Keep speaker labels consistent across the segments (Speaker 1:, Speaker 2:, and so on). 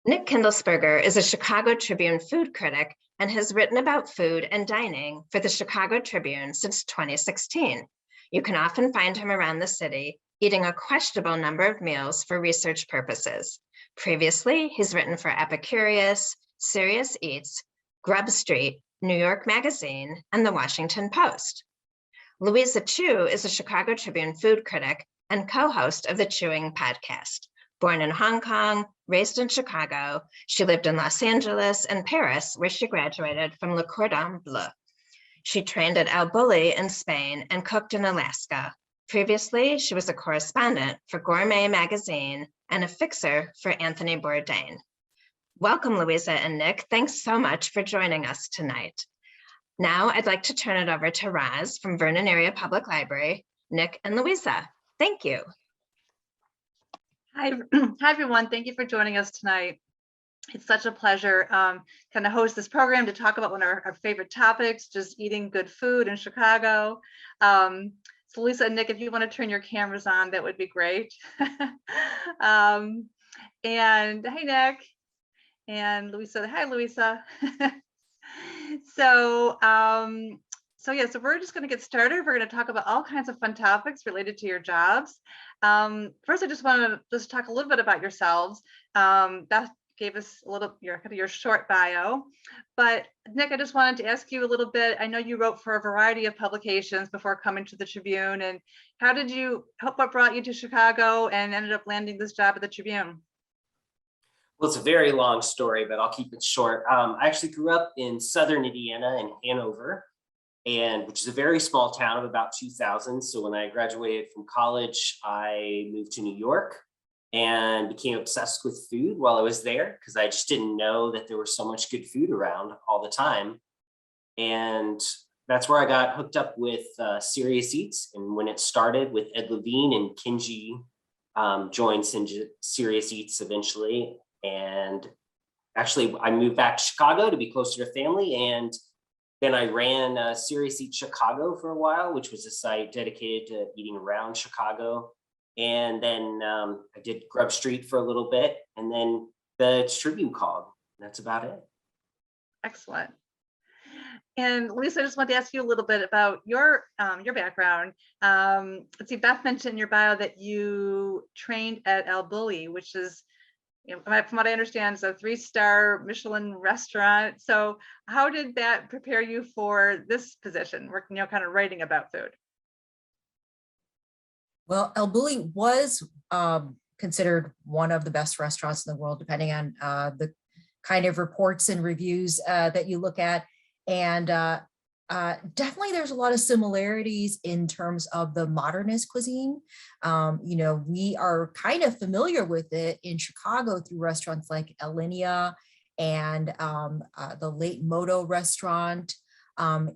Speaker 1: Nick Kindelsperger is a Chicago Tribune food critic and has written about food and dining for the Chicago Tribune since 2016. You can often find him around the city, eating a questionable number of meals for research purposes. Previously, he's written for Epicurious, Serious Eats, Grub Street, New York Magazine, and the Washington Post. Louisa Chu is a Chicago Tribune food critic and co-host of the Chewing podcast. Born in Hong Kong, raised in Chicago, she lived in Los Angeles and Paris, where she graduated from Le Cordon Bleu. She trained at El Bulli in Spain and cooked in Alaska. Previously, she was a correspondent for Gourmet magazine and a fixer for Anthony Bourdain. Welcome, Louisa and Nick. Thanks so much for joining us tonight. Now I'd like to turn it over to Roz from Vernon Area Public Library, Nick and Louisa. Thank you.
Speaker 2: Hi, everyone. Thank you for joining us tonight. It's such a pleasure kind of host this program to talk about one of our favorite topics, just eating good food in Chicago. So Lisa and Nick, if you want to turn your cameras on, that would be great. And hey, Nick. And Louisa, hi, Louisa. So we're just going to get started. We're going to talk about all kinds of fun topics related to your jobs. First, I just want to talk a little bit about yourselves. Beth gave us a little your short bio, but Nick, I just wanted to ask you a little bit. I know you wrote for a variety of publications before coming to the Tribune, and what brought you to Chicago and ended up landing this job at the Tribune?
Speaker 3: Well, it's a very long story, but I'll keep it short. I actually grew up in Southern Indiana in Hanover, which is a very small town of about 2,000. So when I graduated from college, I moved to New York and became obsessed with food while I was there, because I just didn't know that there was so much good food around all the time. And that's where I got hooked up with Serious Eats. And when it started with Ed Levine and Kinji joined Serious Eats eventually. And actually, I moved back to Chicago to be closer to family. And then I ran Serious Eats Chicago for a while, which was a site dedicated to eating around Chicago. And then I did Grub Street for a little bit, and then the Tribune called. That's about it.
Speaker 2: Excellent. And Lisa, I just wanted to ask you a little bit about your background. Let's see, Beth mentioned in your bio that you trained at El Bulli, which is, from what I understand, is a 3-star Michelin restaurant. So how did that prepare you for this position, working, kind of writing about food?
Speaker 4: Well, El Bulli was considered one of the best restaurants in the world, depending on the kind of reports and reviews that you look at. And definitely there's a lot of similarities in terms of the modernist cuisine. We are kind of familiar with it in Chicago through restaurants like Alinea and the late Moto restaurant.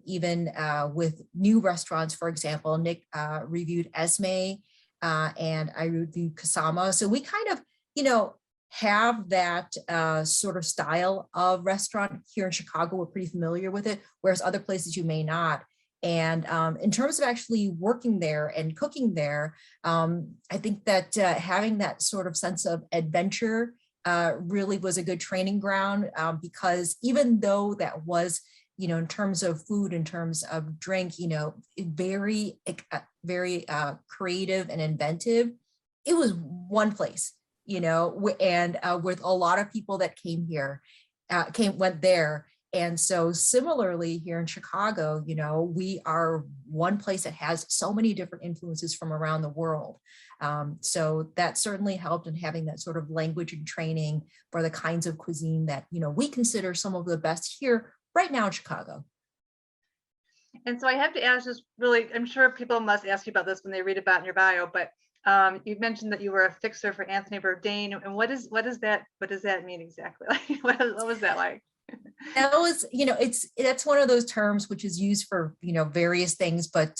Speaker 4: Even with new restaurants, for example, Nick reviewed Esme and I reviewed Kasama. So we kind of, have that sort of style of restaurant here in Chicago. We're pretty familiar with it, whereas other places you may not. And in terms of actually working there and cooking there, I think that having that sort of sense of adventure really was a good training ground, because even though that was, in terms of food, in terms of drink, very creative and inventive, it was one place, and with a lot of people that came here, went there. And so similarly here in Chicago, we are one place that has so many different influences from around the world. So that certainly helped in having that sort of language and training for the kinds of cuisine that, we consider some of the best here right now in Chicago.
Speaker 2: And so I have to ask, just really, I'm sure people must ask you about this when they read about in your bio, but you mentioned that you were a fixer for Anthony Bourdain, and what does that mean exactly? Like, what was that like?
Speaker 4: That was, that's one of those terms which is used for, various things, but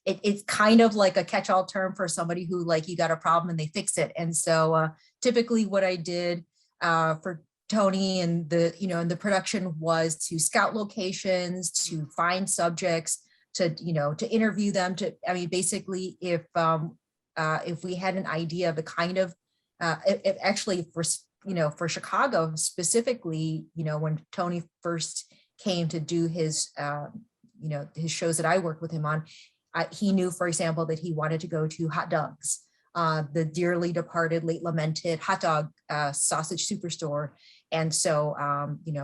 Speaker 4: it's kind of like a catch-all term for somebody who, like, you got a problem and they fix it. And so typically what I did for Tony and the production was to scout locations, to find subjects, to interview them, basically if we had an idea of the kind of, if for Chicago specifically, when Tony first came to do his, his shows that I worked with him on, he knew, for example, that he wanted to go to Hot Dogs, the dearly departed, late lamented hot dog sausage superstore. And so,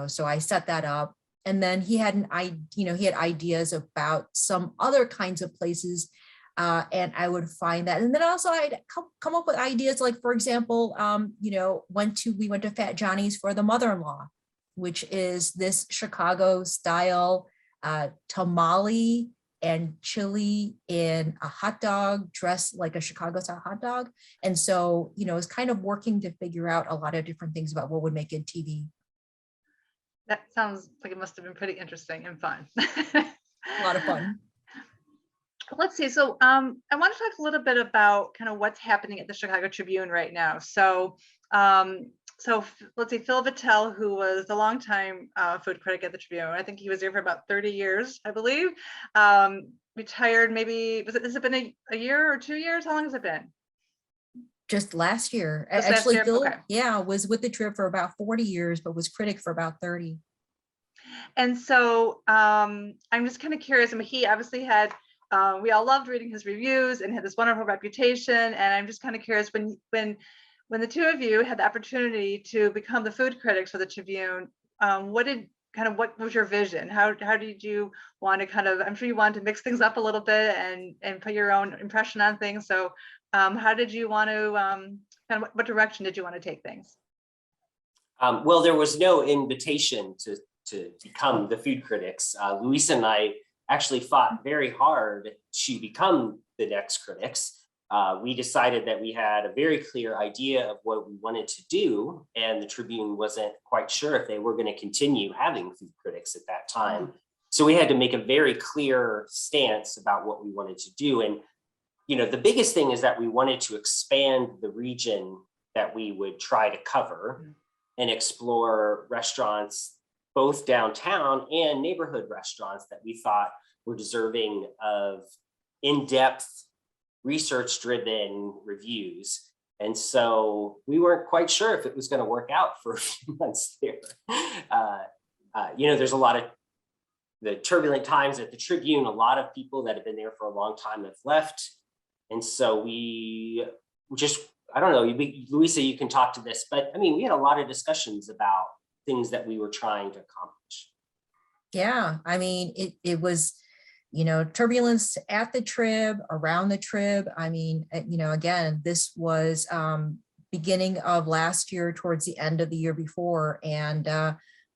Speaker 4: so I set that up. And then he had he had ideas about some other kinds of places, and I would find that. And then also I'd come up with ideas, like, for example, we went to Fat Johnny's for the mother-in-law, which is this Chicago style tamale and chili in a hot dog dressed like a Chicago style hot dog. And so, it's kind of working to figure out a lot of different things about what would make good TV.
Speaker 2: That sounds like it must have been pretty interesting and fun.
Speaker 4: A lot of fun.
Speaker 2: Let's see. So I want to talk a little bit about kind of what's happening at the Chicago Tribune right now. So let's see, Phil Vitale, who was a longtime food critic at the Tribune. I think he was there for about 30 years, I believe. Retired maybe, has it been a year or 2 years? How long has it been?
Speaker 4: Just last year.
Speaker 2: Just
Speaker 4: Actually,
Speaker 2: last year?
Speaker 4: Phil,
Speaker 2: Okay.
Speaker 4: was with the Trib for about 40 years, but was critic for about 30.
Speaker 2: And so I'm just kind of curious. I mean, he obviously had, we all loved reading his reviews and had this wonderful reputation. And I'm just kind of curious, when the two of you had the opportunity to become the food critics for the Tribune, what was your vision? How did you want to I'm sure you wanted to mix things up a little bit and put your own impression on things. So how did you want to, what direction did you want to take things?
Speaker 3: Well, there was no invitation to become the food critics. Louisa and I actually fought very hard to become the next critics. We decided that we had a very clear idea of what we wanted to do, and the Tribune wasn't quite sure if they were going to continue having food critics at that time. So we had to make a very clear stance about what we wanted to do. And, the biggest thing is that we wanted to expand the region that we would try to cover and explore restaurants, both downtown and neighborhood restaurants, that we thought were deserving of in-depth, research-driven reviews. And so we weren't quite sure if it was going to work out for a few months there. There's a lot of the turbulent times at the Tribune. A lot of people that have been there for a long time have left. And so we just, I don't know, Louisa, you can talk to this, but I mean, we had a lot of discussions about things that we were trying to accomplish.
Speaker 4: Yeah, I mean, it was, turbulence at the Trib, around the Trib. I mean, again, this was beginning of last year, towards the end of the year before, and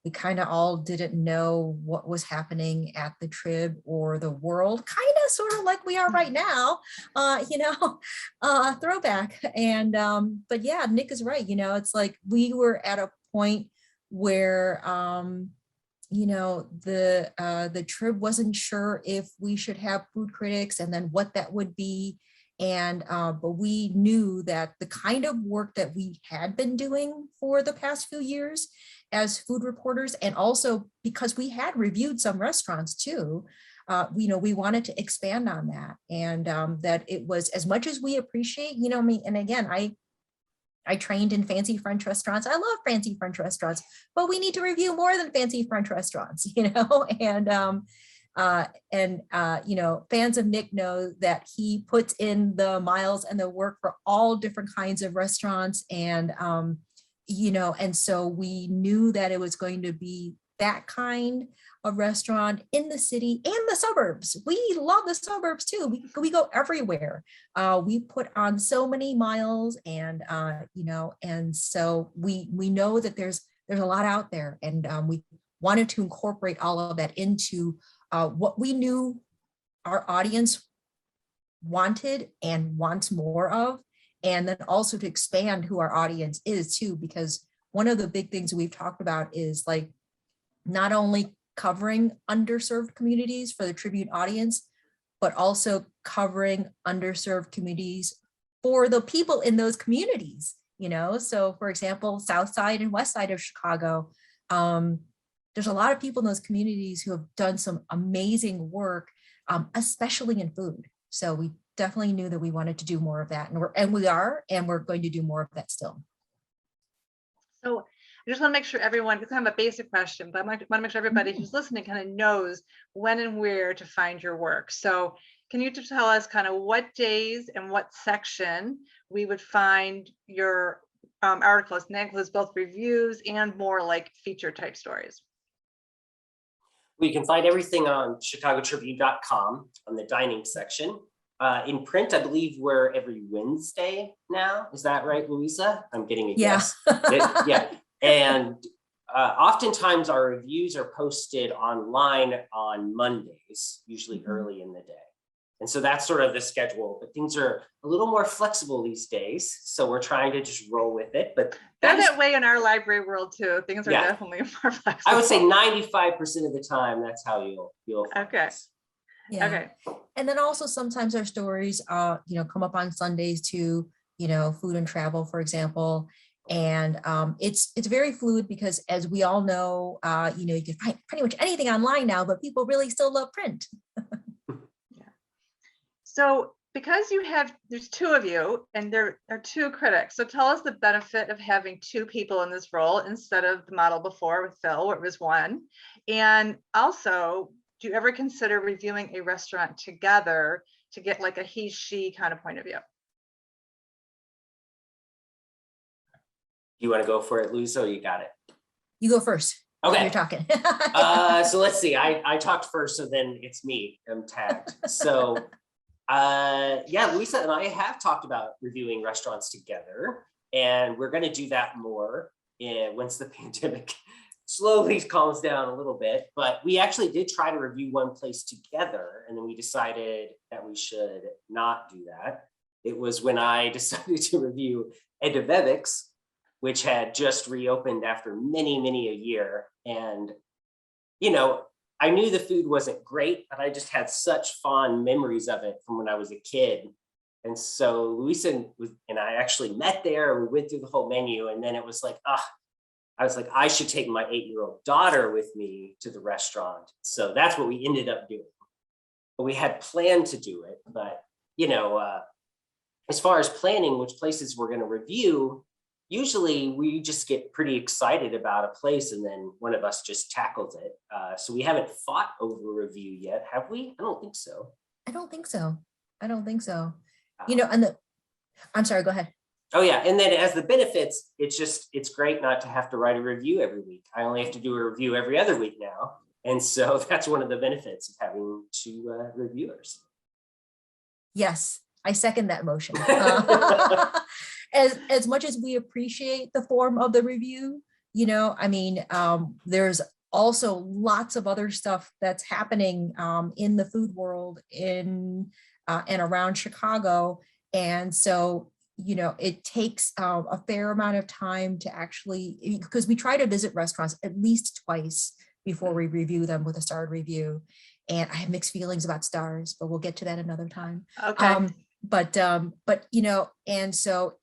Speaker 4: we kind of all didn't know what was happening at the Trib or the world, kind of sort of like we are right now, throwback. And, but yeah, Nick is right. It's like we were at a point where, the Trib wasn't sure if we should have food critics and then what that would be. And, but we knew that the kind of work that we had been doing for the past few years as food reporters, and also because we had reviewed some restaurants too, we wanted to expand on that. And that it was, as much as we appreciate, and again, I trained in fancy French restaurants. I love fancy French restaurants, but we need to review more than fancy French restaurants, and fans of Nick know that he puts in the miles and the work for all different kinds of restaurants. And, and so we knew that it was going to be that kind of restaurant in the city and the suburbs. We love the suburbs too. We go everywhere. We put on so many miles, and and so we know that there's a lot out there, and we wanted to incorporate all of that into what we knew our audience wanted and wants more of, and then also to expand who our audience is too, because one of the big things we've talked about is like not only covering underserved communities for the Tribune audience, but also covering underserved communities for the people in those communities, So for example, South Side and West Side of Chicago, there's a lot of people in those communities who have done some amazing work, especially in food. So we definitely knew that we wanted to do more of that, and we're going to do more of that still.
Speaker 2: So I just want to make sure everyone, it's kind of a basic question, but I want to make sure everybody who's listening kind of knows when and where to find your work. So can you just tell us kind of what days and what section we would find your articles? And that includes both reviews and more like feature type stories.
Speaker 3: We can find everything on chicagotribune.com on the dining section. In print, I believe we're every Wednesday now. Is that right, Louisa? I'm getting a guess. Yeah. And oftentimes our reviews are posted online on Mondays, usually early in the day. And so that's sort of the schedule, but things are a little more flexible these days. So we're trying to just roll with it, but
Speaker 2: that way in our library world too. Things are definitely more flexible.
Speaker 3: I would say 95% of the time, that's how you'll find us.
Speaker 4: Yeah.
Speaker 2: Okay.
Speaker 4: And then also sometimes our stories, come up on Sundays to, food and travel, for example. And it's very fluid because, as we all know, you can find pretty much anything online now, but people really still love print.
Speaker 2: So because there's two of you and there are two critics. So tell us the benefit of having two people in this role instead of the model before with Phil, where it was one. And also, do you ever consider reviewing a restaurant together to get like a he, she kind of point of view?
Speaker 3: You want to go for it, Louisa, or you got it?
Speaker 4: You go first.
Speaker 3: Okay.
Speaker 4: You're talking.
Speaker 3: So let's see. I talked first, so then it's me. I'm tagged. So yeah, Louisa and I have talked about reviewing restaurants together, and we're going to do that more once the pandemic slowly calms down a little bit. But we actually did try to review one place together, and then we decided that we should not do that. It was when I decided to review Ed de Beths, which had just reopened after many a year. And, I knew the food wasn't great, but I just had such fond memories of it from when I was a kid. And so Louisa and I actually met there. We went through the whole menu, and then it was like, I was like, I should take my 8-year-old daughter with me to the restaurant. So that's what we ended up doing. But we had planned to do it, but as far as planning which places we're going to review, usually we just get pretty excited about a place and then one of us just tackles it. So we haven't fought over a review yet, have we? I don't think so.
Speaker 4: I don't think so. And I'm sorry, go ahead.
Speaker 3: Oh yeah, and then as the benefits, it's great not to have to write a review every week. I only have to do a review every other week now. And so that's one of the benefits of having two reviewers.
Speaker 4: Yes, I second that motion. As much as we appreciate the form of the review, there's also lots of other stuff that's happening in the food world in and around Chicago. And so, it takes a fair amount of time to actually, because we try to visit restaurants at least twice before we review them with a starred review. And I have mixed feelings about stars, but we'll get to that another time.
Speaker 2: Okay.
Speaker 4: And so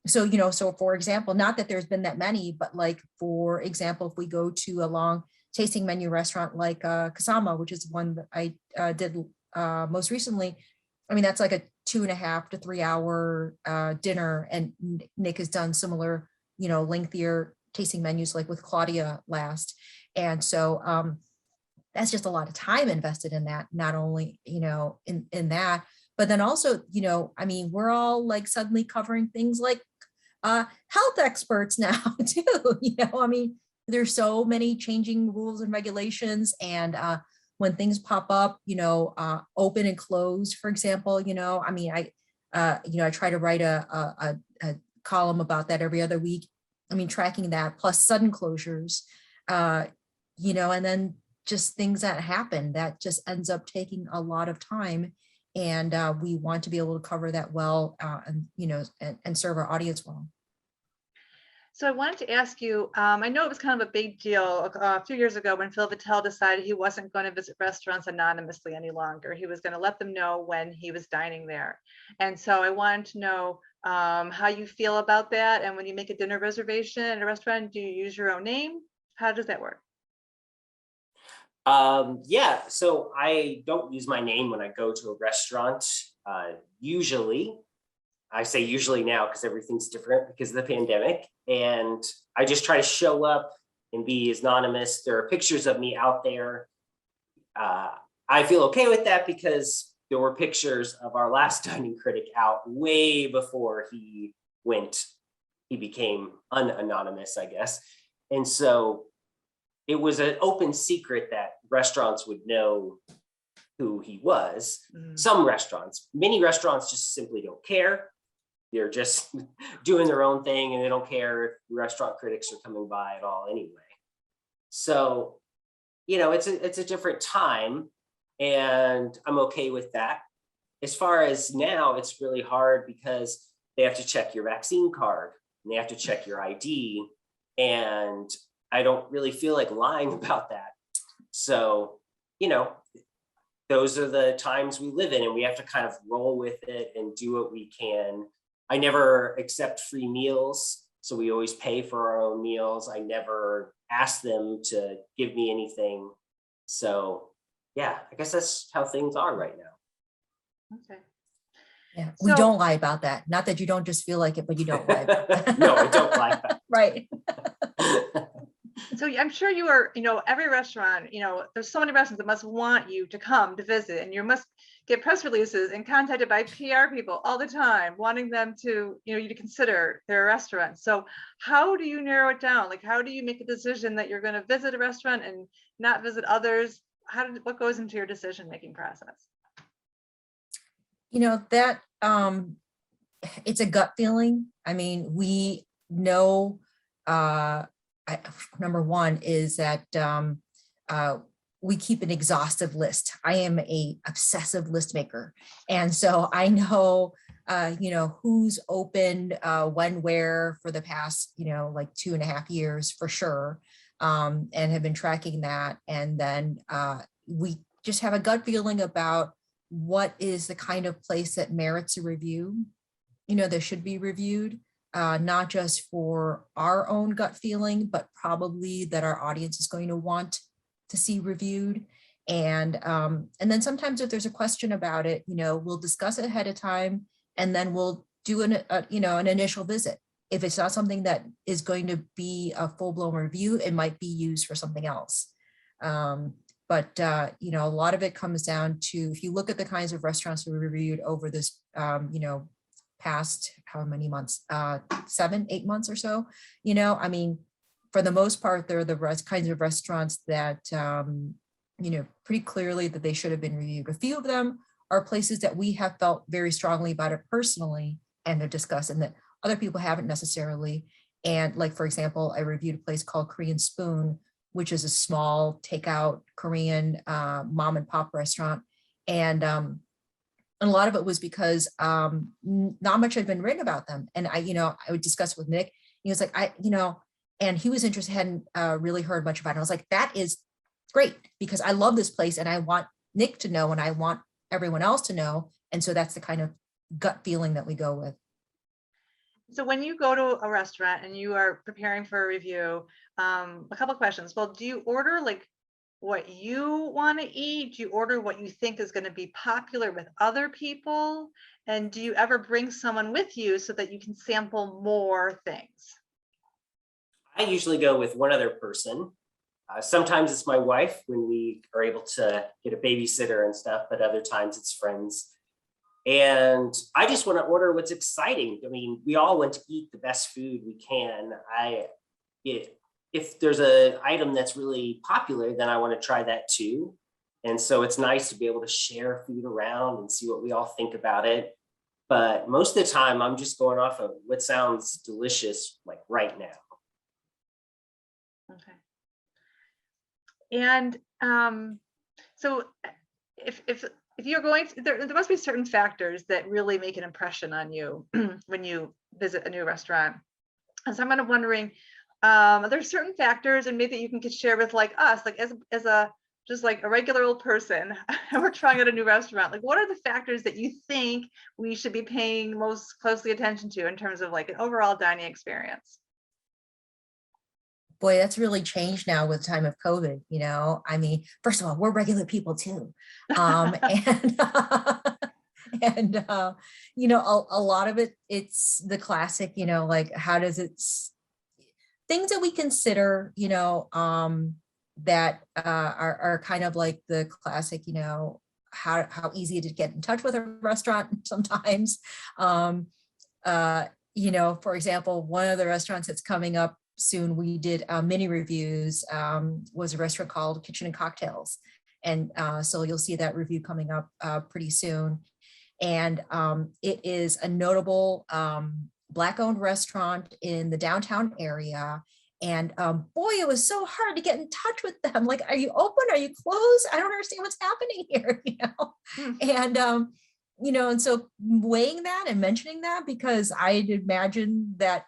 Speaker 4: so for example, not that there's been that many, but like, for example, if we go to a long tasting menu restaurant like Kasama, which is one that I did most recently, that's like a 2.5 to 3 hour dinner. And Nick has done similar, lengthier tasting menus like with Claudia last. And so that's just a lot of time invested in that, not only, in that, but then also, we're all like suddenly covering things like health experts now too, there's so many changing rules and regulations, and when things pop up, open and close, for example, I try to write a column about that every other week. Tracking that plus sudden closures, and then just things that happen that just ends up taking a lot of time. And we want to be able to cover that well, and serve our audience well.
Speaker 2: So I wanted to ask you, I know it was kind of a big deal a few years ago when Phil Vitale decided he wasn't going to visit restaurants anonymously any longer. He was going to let them know when he was dining there. And so I wanted to know how you feel about that. And when you make a dinner reservation at a restaurant, do you use your own name? How does that work?
Speaker 3: Yeah, so I don't use my name when I go to a restaurant, usually. I say usually now because everything's different because of the pandemic. And I just try to show up and be as anonymous. There are pictures of me out there. I feel okay with that because there were pictures of our last dining critic out way before he became unanonymous, I guess. And so it was an open secret that restaurants would know who he was. Some restaurants, many restaurants just simply don't care. They're just doing their own thing and they don't care if restaurant critics are coming by at all anyway. So, you know, it's a different time and I'm okay with that. As far as now, it's really hard because they have to check your vaccine card and they have to check your ID. And I don't really feel like lying about that. So, you know, those are the times we live in and we have to kind of roll with it and do what we can. I never accept free meals. So we always pay for our own meals. I never ask them to give me anything. So yeah, I guess that's how things are right now.
Speaker 2: Okay.
Speaker 4: Yeah, we don't lie about that. Not that you don't just feel like it, but you don't lie about that.
Speaker 3: No, I don't lie about it.
Speaker 4: Right.
Speaker 2: So I'm sure you are, you know, every restaurant, you know, there's so many restaurants that must want you to come to visit and you must get press releases and contacted by PR people all the time, wanting them to, you know, you to consider their restaurant. So how do you narrow it down? Like, how do you make a decision that you're going to visit a restaurant and not visit others? What goes into your decision-making process?
Speaker 4: You know, that it's a gut feeling. I mean, we know, number one is that we keep an exhaustive list. I am a obsessive list maker. And so I know, you know, who's opened when, where for the past, you know, like 2.5 years for sure, and have been tracking that. And then we just have a gut feeling about what is the kind of place that merits a review, you know, that should be reviewed. Not just for our own gut feeling, but probably that our audience is going to want to see reviewed. And then sometimes if there's a question about it, you know, we'll discuss it ahead of time and then we'll do an initial visit. If it's not something that is going to be a full-blown review, it might be used for something else. But you know, a lot of it comes down to, if you look at the kinds of restaurants that we reviewed over this, you know, past how many months, 7-8 months or so, you know, I mean, for the most part, they're the kinds of restaurants that, you know, pretty clearly that they should have been reviewed. A few of them are places that we have felt very strongly about it personally and have discussed, and that other people haven't necessarily. And like, for example, I reviewed a place called Korean Spoon, which is a small takeout Korean mom and pop restaurant. And a lot of it was because not much had been written about them. And I would discuss with Nick. He was like, and he was interested, hadn't really heard much about it. I was like, that is great, because I love this place and I want Nick to know and I want everyone else to know. And so that's the kind of gut feeling that we go with.
Speaker 2: So when you go to a restaurant and you are preparing for a review, a couple of questions. Well, do you order like what you want to eat? Do you order what you think is going to be popular with other people? And do you ever bring someone with you so that you can sample more things?
Speaker 3: I usually go with one other person. Sometimes it's my wife when we are able to get a babysitter and stuff, but other times it's friends. And I just want to order what's exciting. I mean, we all want to eat the best food we can. If there's an item that's really popular, then I want to try that too. And so it's nice to be able to share food around and see what we all think about it. But most of the time, I'm just going off of what sounds delicious, like right now.
Speaker 2: Okay. And so if you're going to, there must be certain factors that really make an impression on you when you visit a new restaurant. And so I'm kind of wondering, there's certain factors, and maybe you can share with like us, like as a just like a regular old person, and we're trying out a new restaurant. Like, what are the factors that you think we should be paying most closely attention to in terms of like an overall dining experience?
Speaker 4: Boy, that's really changed now with the time of COVID, you know. I mean, first of all, we're regular people too. And And, a lot of it, it's the classic, like how does it, things that we consider, that are kind of like the classic, how easy to get in touch with a restaurant sometimes. For example, one of the restaurants that's coming up soon, we did mini reviews, was a restaurant called Kitchen and Cocktails. And so you'll see that review coming up pretty soon. And it is a notable Black-owned restaurant in the downtown area. And boy, it was so hard to get in touch with them. Like, are you open? Are you closed? I don't understand what's happening here, And, and so weighing that and mentioning that, because I'd imagine that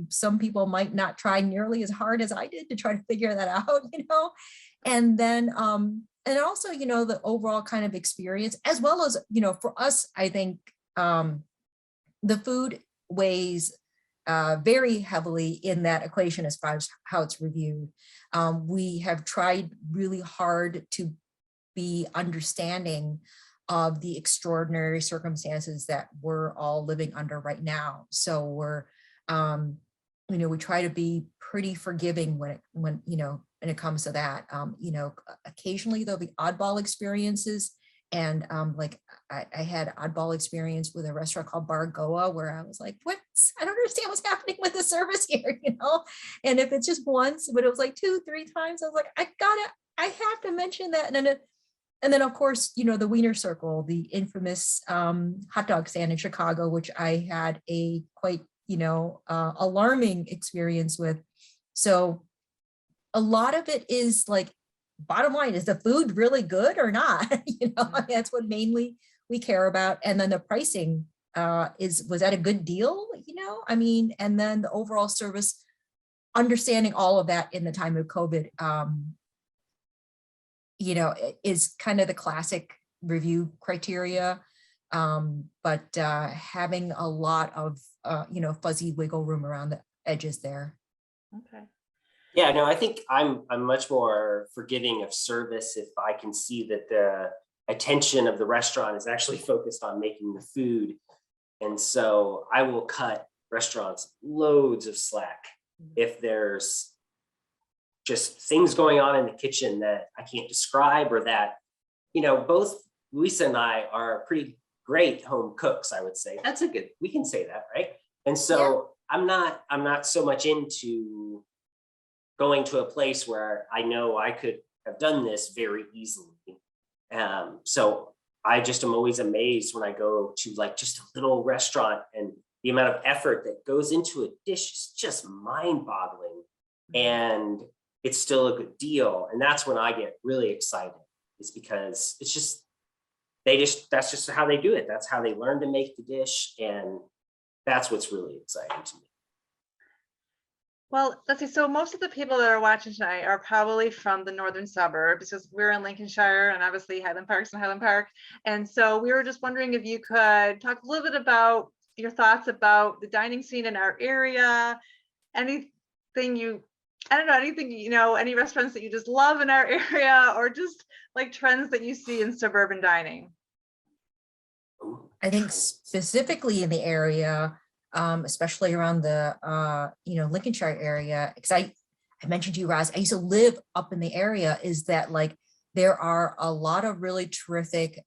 Speaker 4: some people might not try nearly as hard as I did to try to figure that out, and then, and also, the overall kind of experience, as well as, for us, I think the food weighs very heavily in that equation as far as how it's reviewed. We have tried really hard to be understanding of the extraordinary circumstances that we're all living under right now. So we're, we try to be pretty forgiving when it comes to that. Occasionally there'll be oddball experiences. And like I had oddball experience with a restaurant called Bar Goa, where I was like, what? I don't understand what's happening with the service here, And if it's just once, but it was like 2-3 times, I was like, I have to mention that. And then of course, the Wiener Circle, the infamous hot dog stand in Chicago, which I had a quite, alarming experience with. So a lot of it is like, bottom line, is the food really good or not? That's what mainly we care about. And then the pricing was that a good deal? And then the overall service, understanding all of that in the time of COVID, is kind of the classic review criteria. But having a lot of, fuzzy wiggle room around the edges there.
Speaker 2: Okay.
Speaker 3: Yeah, no, I think I'm much more forgiving of service if I can see that the attention of the restaurant is actually focused on making the food. And so I will cut restaurants loads of slack if there's just things going on in the kitchen that I can't describe, or that, both Louisa and I are pretty great home cooks, I would say. We can say that, right? And so yeah. I'm not so much into going to a place where I know I could have done this very easily. So I just am always amazed when I go to like just a little restaurant, and the amount of effort that goes into a dish is just mind-boggling, and it's still a good deal. And that's when I get really excited, is because it's just, that's just how they do it. That's how they learn to make the dish. And that's what's really exciting to me.
Speaker 2: Well, let's see. So most of the people that are watching tonight are probably from the northern suburbs, because we're in Lincolnshire, and obviously Highland Park's in Highland Park. And so we were just wondering if you could talk a little bit about your thoughts about the dining scene in our area, anything any restaurants that you just love in our area, or just like trends that you see in suburban dining.
Speaker 4: I think specifically in the area, especially around the, Lincolnshire area, because I mentioned to you, Roz, I used to live up in the area, is that like, there are a lot of really terrific,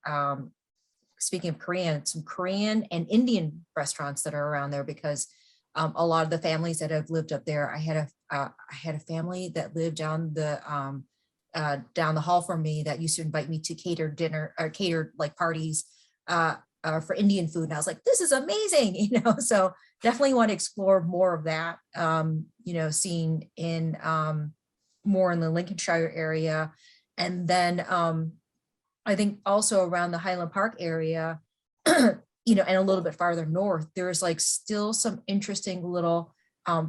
Speaker 4: speaking of Korean, some Korean and Indian restaurants that are around there, because a lot of the families that have lived up there, I had a family that lived down the hall from me that used to invite me to catered like parties for Indian food. And I was like, this is amazing, so definitely want to explore more of that, seen in more in the Lincolnshire area. And then I think also around the Highland Park area, and a little bit farther north, there's like still some interesting little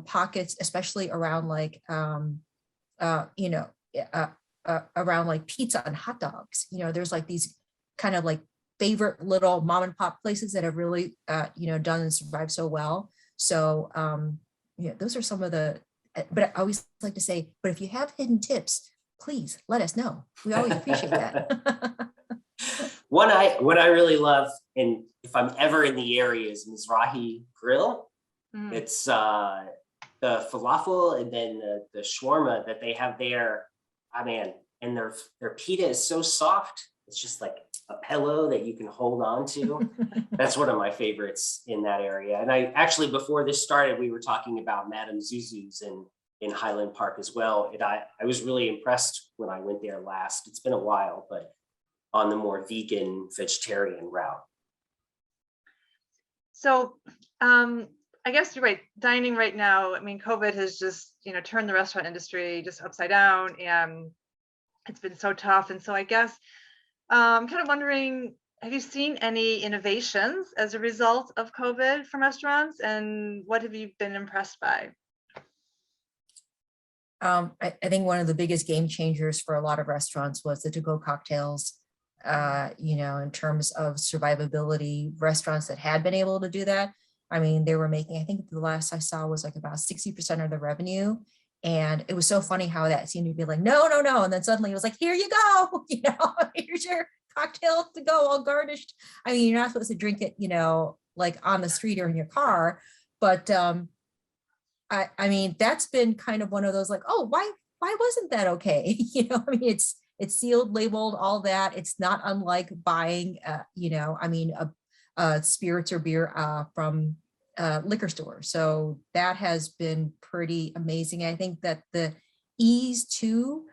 Speaker 4: pockets, especially around like, around like pizza and hot dogs. There's like these kind of like favorite little mom and pop places that have really, done and survived so well. So, those are some of the, but I always like to say, but if you have hidden tips, please let us know. We always appreciate that.
Speaker 3: What I really love and if I'm ever in the area, is Mizrahi Grill.
Speaker 2: Mm.
Speaker 3: It's the falafel and then the shawarma that they have there. I mean, and their pita is so soft. It's just like a pillow that you can hold on to. That's one of my favorites in that area. And I actually, before this started, we were talking about Madame Zuzu's in Highland Park as well. And I was really impressed when I went there last. It's been a while, but on the more vegan, vegetarian route.
Speaker 2: So I guess you're right. Dining right now, I mean, COVID has just, turned the restaurant industry just upside down, and it's been so tough. And so I guess I'm kind of wondering, have you seen any innovations as a result of COVID from restaurants, and what have you been impressed by?
Speaker 4: I think one of the biggest game changers for a lot of restaurants was the to-go cocktails. In terms of survivability, restaurants that had been able to do that, I mean, they were making, I think the last I saw was like about 60% of the revenue. And it was so funny how that seemed to be like, no. And then suddenly it was like, here you go, here's your cocktail to go all garnished. I mean, you're not supposed to drink it, like on the street or in your car. But I mean, that's been kind of one of those like, oh, why wasn't that okay? I mean, it's sealed, labeled, all that. It's not unlike buying, spirits or beer from liquor store. So that has been pretty amazing. I think that the ease too,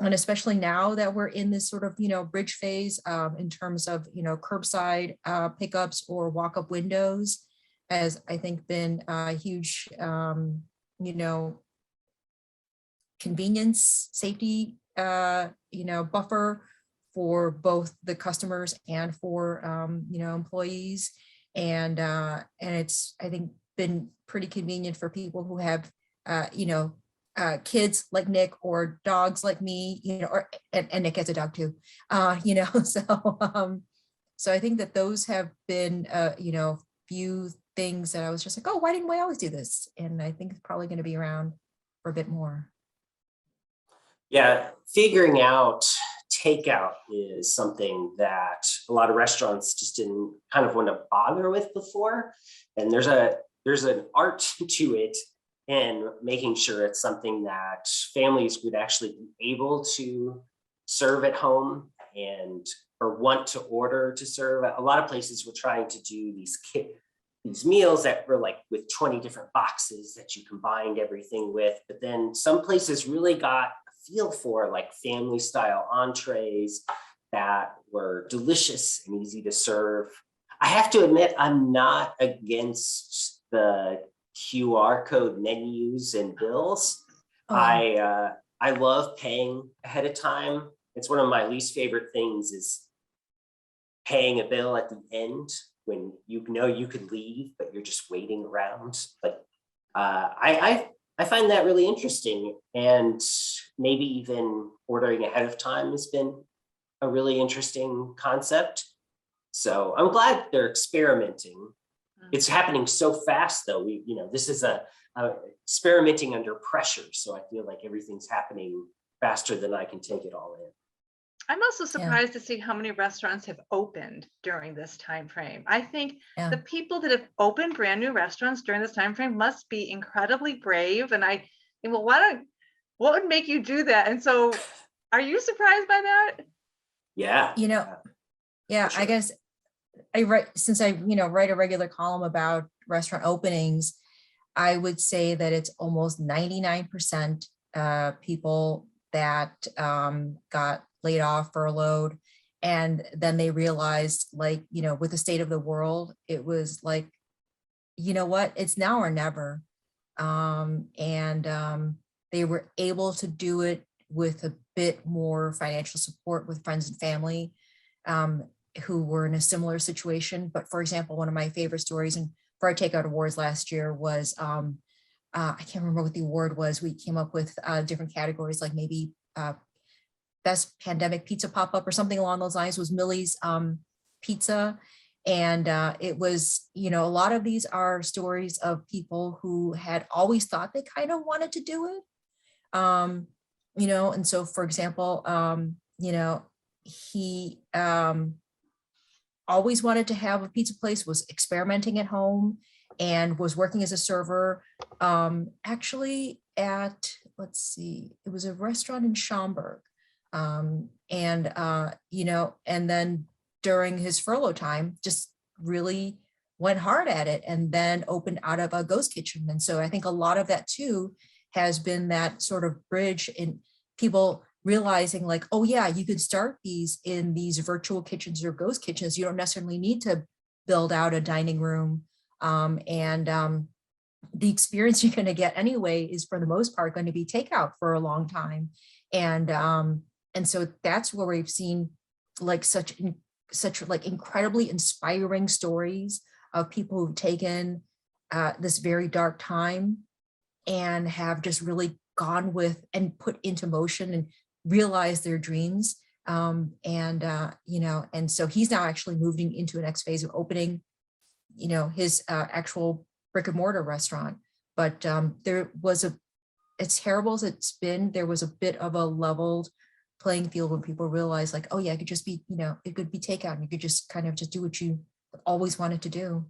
Speaker 4: and especially now that we're in this sort of, bridge phase in terms of, curbside pickups or walk-up windows, has, I think, been a huge, convenience, safety, buffer for both the customers and for, employees. And it's, I think, been pretty convenient for people who have, kids like Nick or dogs like me, and Nick has a dog too, so I think that those have been, few things that I was just like, oh, why didn't we always do this? And I think it's probably going to be around for a bit more.
Speaker 3: Yeah, figuring out takeout is something that a lot of restaurants just didn't kind of want to bother with before. And there's an art to it, and making sure it's something that families would actually be able to serve at home or want to order to serve. A lot of places were trying to do these meals that were like with 20 different boxes that you combined everything with, but then some places really got a feel for like family style entrees that were delicious and easy to serve. I have to admit, I'm not against the QR code menus and bills.
Speaker 4: Oh.
Speaker 3: I love paying ahead of time. It's one of my least favorite things is paying a bill at the end when you could leave, but you're just waiting around. But I find that really interesting, and maybe even ordering ahead of time has been a really interesting concept. So I'm glad they're experimenting. It's happening so fast, though. This is a experimenting under pressure. So I feel like everything's happening faster than I can take it all in.
Speaker 2: I'm also surprised to see how many restaurants have opened during this time frame. I think the people that have opened brand new restaurants during this time frame must be incredibly brave. And what would make you do that? And so, are you surprised by that?
Speaker 3: Yeah.
Speaker 4: Sure. I guess I write a regular column about restaurant openings. I would say that it's almost 99% people that got laid off, furloughed, and then they realized, like, with the state of the world, it was like, what, it's now or never. They were able to do it with a bit more financial support with friends and family who were in a similar situation. But for example, one of my favorite stories and for our Takeout Awards last year was, I can't remember what the award was. We came up with different categories, like maybe best pandemic pizza pop-up or something along those lines. Was Millie's Pizza. And it was, a lot of these are stories of people who had always thought they kind of wanted to do it. And so, for example, he always wanted to have a pizza place, was experimenting at home, and was working as a server, actually at, let's see, it was a restaurant in Schaumburg. You know, and then during his furlough time, just really went hard at it, and then opened out of a ghost kitchen. And so I think a lot of that too has been that sort of bridge in people realizing like, oh yeah, you could start these in these virtual kitchens or ghost kitchens. You don't necessarily need to build out a dining room. The experience you're going to get anyway is for the most part going to be takeout for a long time. And so that's where we've seen like such like incredibly inspiring stories of people who've taken this very dark time and have just really gone with and put into motion and realized their dreams. You know, and so he's now actually moving into a next phase of opening, you know, his actual brick and mortar restaurant. But there was as terrible as it's been, there was a bit of a leveled playing field when people realized like, oh yeah, it could just be, you know, it could be takeout, and you could just kind of just do what you always wanted to do.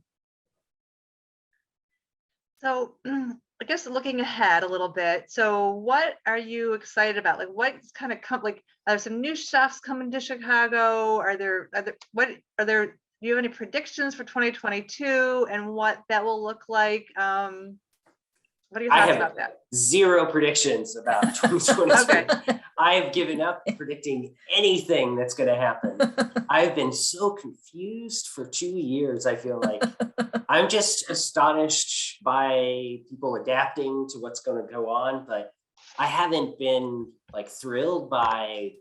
Speaker 2: So I guess looking ahead a little bit, so what are you excited about? Like what's kind of like, are there some new chefs coming to Chicago? Do you have any predictions for 2022 and what that will look like? What are your thoughts about that?
Speaker 3: Zero predictions about 2022.
Speaker 2: Okay.
Speaker 3: I have given up predicting anything that's going to happen. I've been so confused for 2 years. I feel like I'm just astonished by people adapting to what's going to go on, but I haven't been like thrilled by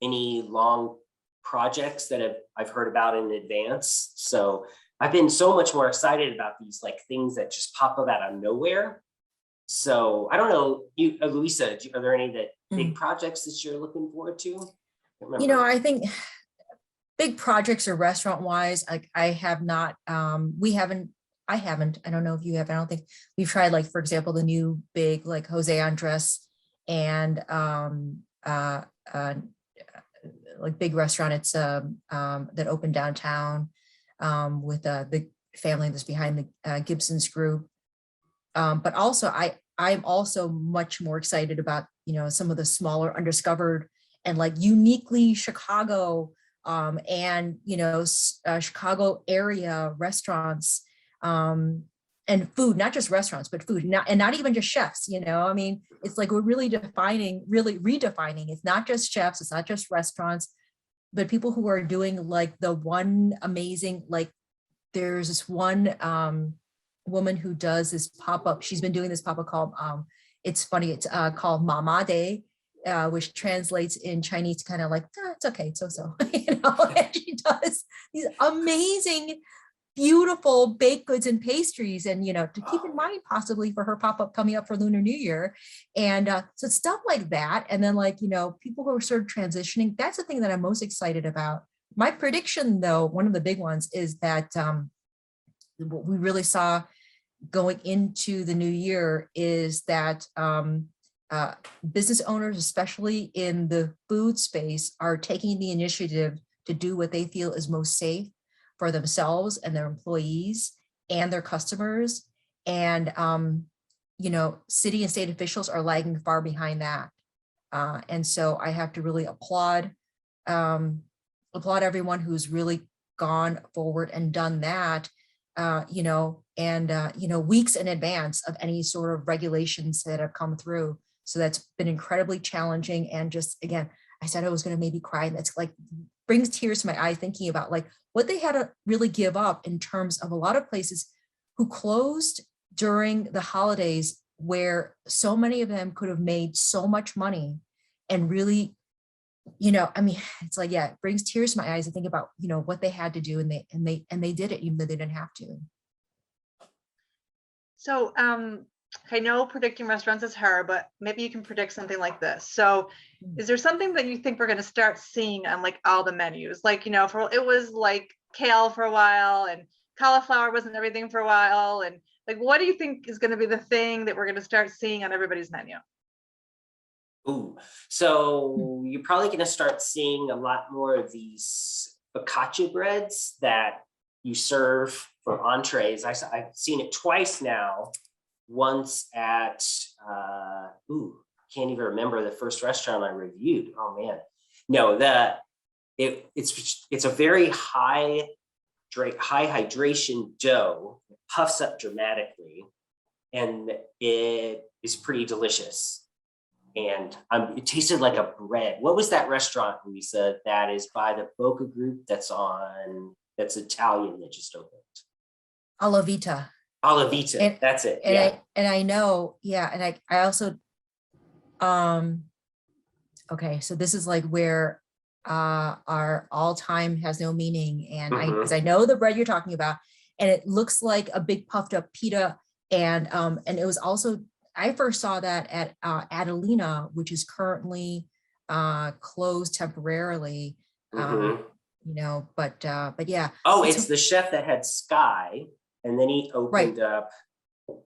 Speaker 3: any long projects that I've heard about in advance. So I've been so much more excited about these like things that just pop up out of nowhere. So I don't know, you, Louisa, are there any big projects that you're looking forward to?
Speaker 4: You know, I think big projects or restaurant wise, I have not, I haven't, I don't know if you have, I don't think we've tried, like, for example, the new big, like Jose Andres and like big restaurant. It's that opened downtown with the family that's behind the Gibson's group. But also I'm also much more excited about, you know, some of the smaller undiscovered and like uniquely Chicago and, you know, Chicago area restaurants and food, not just restaurants, but food, and not even just chefs, you know. I mean, it's like we're really redefining. It's not just chefs, it's not just restaurants, but people who are doing like the one amazing, like there's this one woman who does this pop-up. She's been doing this pop-up called, it's funny, it's called Mama Day, which translates in Chinese kind of like, it's okay, it's so, you know, and she does these amazing, beautiful baked goods and pastries, and, you know, to keep in mind possibly for her pop-up coming up for Lunar New Year. And so stuff like that. And then, like, you know, people who are sort of transitioning, that's the thing that I'm most excited about. My prediction, though, one of the big ones is that what we really saw going into the new year is that business owners, especially in the food space, are taking the initiative to do what they feel is most safe for themselves and their employees and their customers. And, you know, city and state officials are lagging far behind that. And so I have to really applaud everyone who's really gone forward and done that, you know, and, you know, weeks in advance of any sort of regulations that have come through. So that's been incredibly challenging. And just, again, I said I was going to maybe cry, and that's like brings tears to my eyes thinking about like what they had to really give up in terms of a lot of places who closed during the holidays, where so many of them could have made so much money and really, you know, I mean, it's like, yeah, it brings tears to my eyes to think about, you know, what they had to do, and they did it even though they didn't have to.
Speaker 2: So I know predicting restaurants is hard, but maybe you can predict something like this. So is there something that you think we're going to start seeing on like all the menus? Like, you know, it was like kale for a while, and cauliflower wasn't everything for a while. And like, what do you think is going to be the thing that we're going to start seeing on everybody's menu?
Speaker 3: Ooh, so you're probably going to start seeing a lot more of these focaccia breads that you serve for entrees. I've seen it twice now. Once at, can't even remember the first restaurant I reviewed. Oh man, no, it's a very high hydration dough. It puffs up dramatically, and it is pretty delicious. And it tasted like a bread. What was that restaurant, Louisa, that is by the Boca group that's Italian that just opened?
Speaker 4: Alla Vita.
Speaker 3: Alla Vita, that's it.
Speaker 4: And I know, yeah. And I also, okay, so this is like where our all time has no meaning. And because I know the bread you're talking about, and it looks like a big puffed up pita. And it was also, I first saw that at Adelina, which is currently closed temporarily. You know, but yeah.
Speaker 3: Oh, it's the chef that had Sky, and then he opened up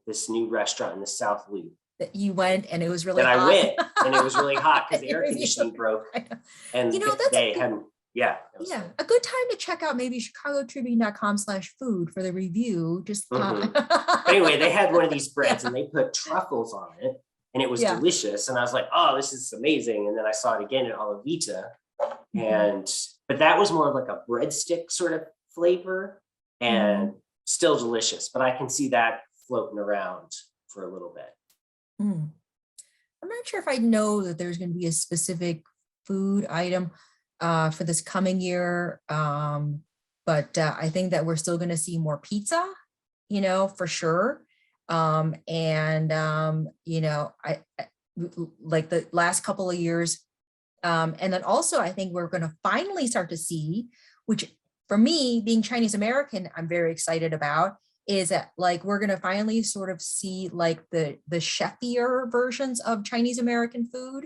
Speaker 3: this new restaurant in the South Loop.
Speaker 4: That you went, and it was really hot.
Speaker 3: I went, and it was really hot because the air conditioning broke, and
Speaker 4: you know,
Speaker 3: they hadn't. Yeah.
Speaker 4: Yeah, a good time to check out maybe chicagotribune.com/food for the review. Just
Speaker 3: anyway, they had one of these breads and they put truffles on it, and it was delicious. And I was like, oh, this is amazing. And then I saw it again at Alla Vita, but that was more of like a breadstick sort of flavor, and still delicious. But I can see that floating around for a little bit.
Speaker 4: I'm not sure if I know that there's going to be a specific food item for this coming year. But I think that we're still going to see more pizza, you know, for sure. You know, I like the last couple of years. And then also, I think we're going to finally start to see, which for me, being Chinese American, I'm very excited about, is that like we're going to finally sort of see like the chefier versions of Chinese American food.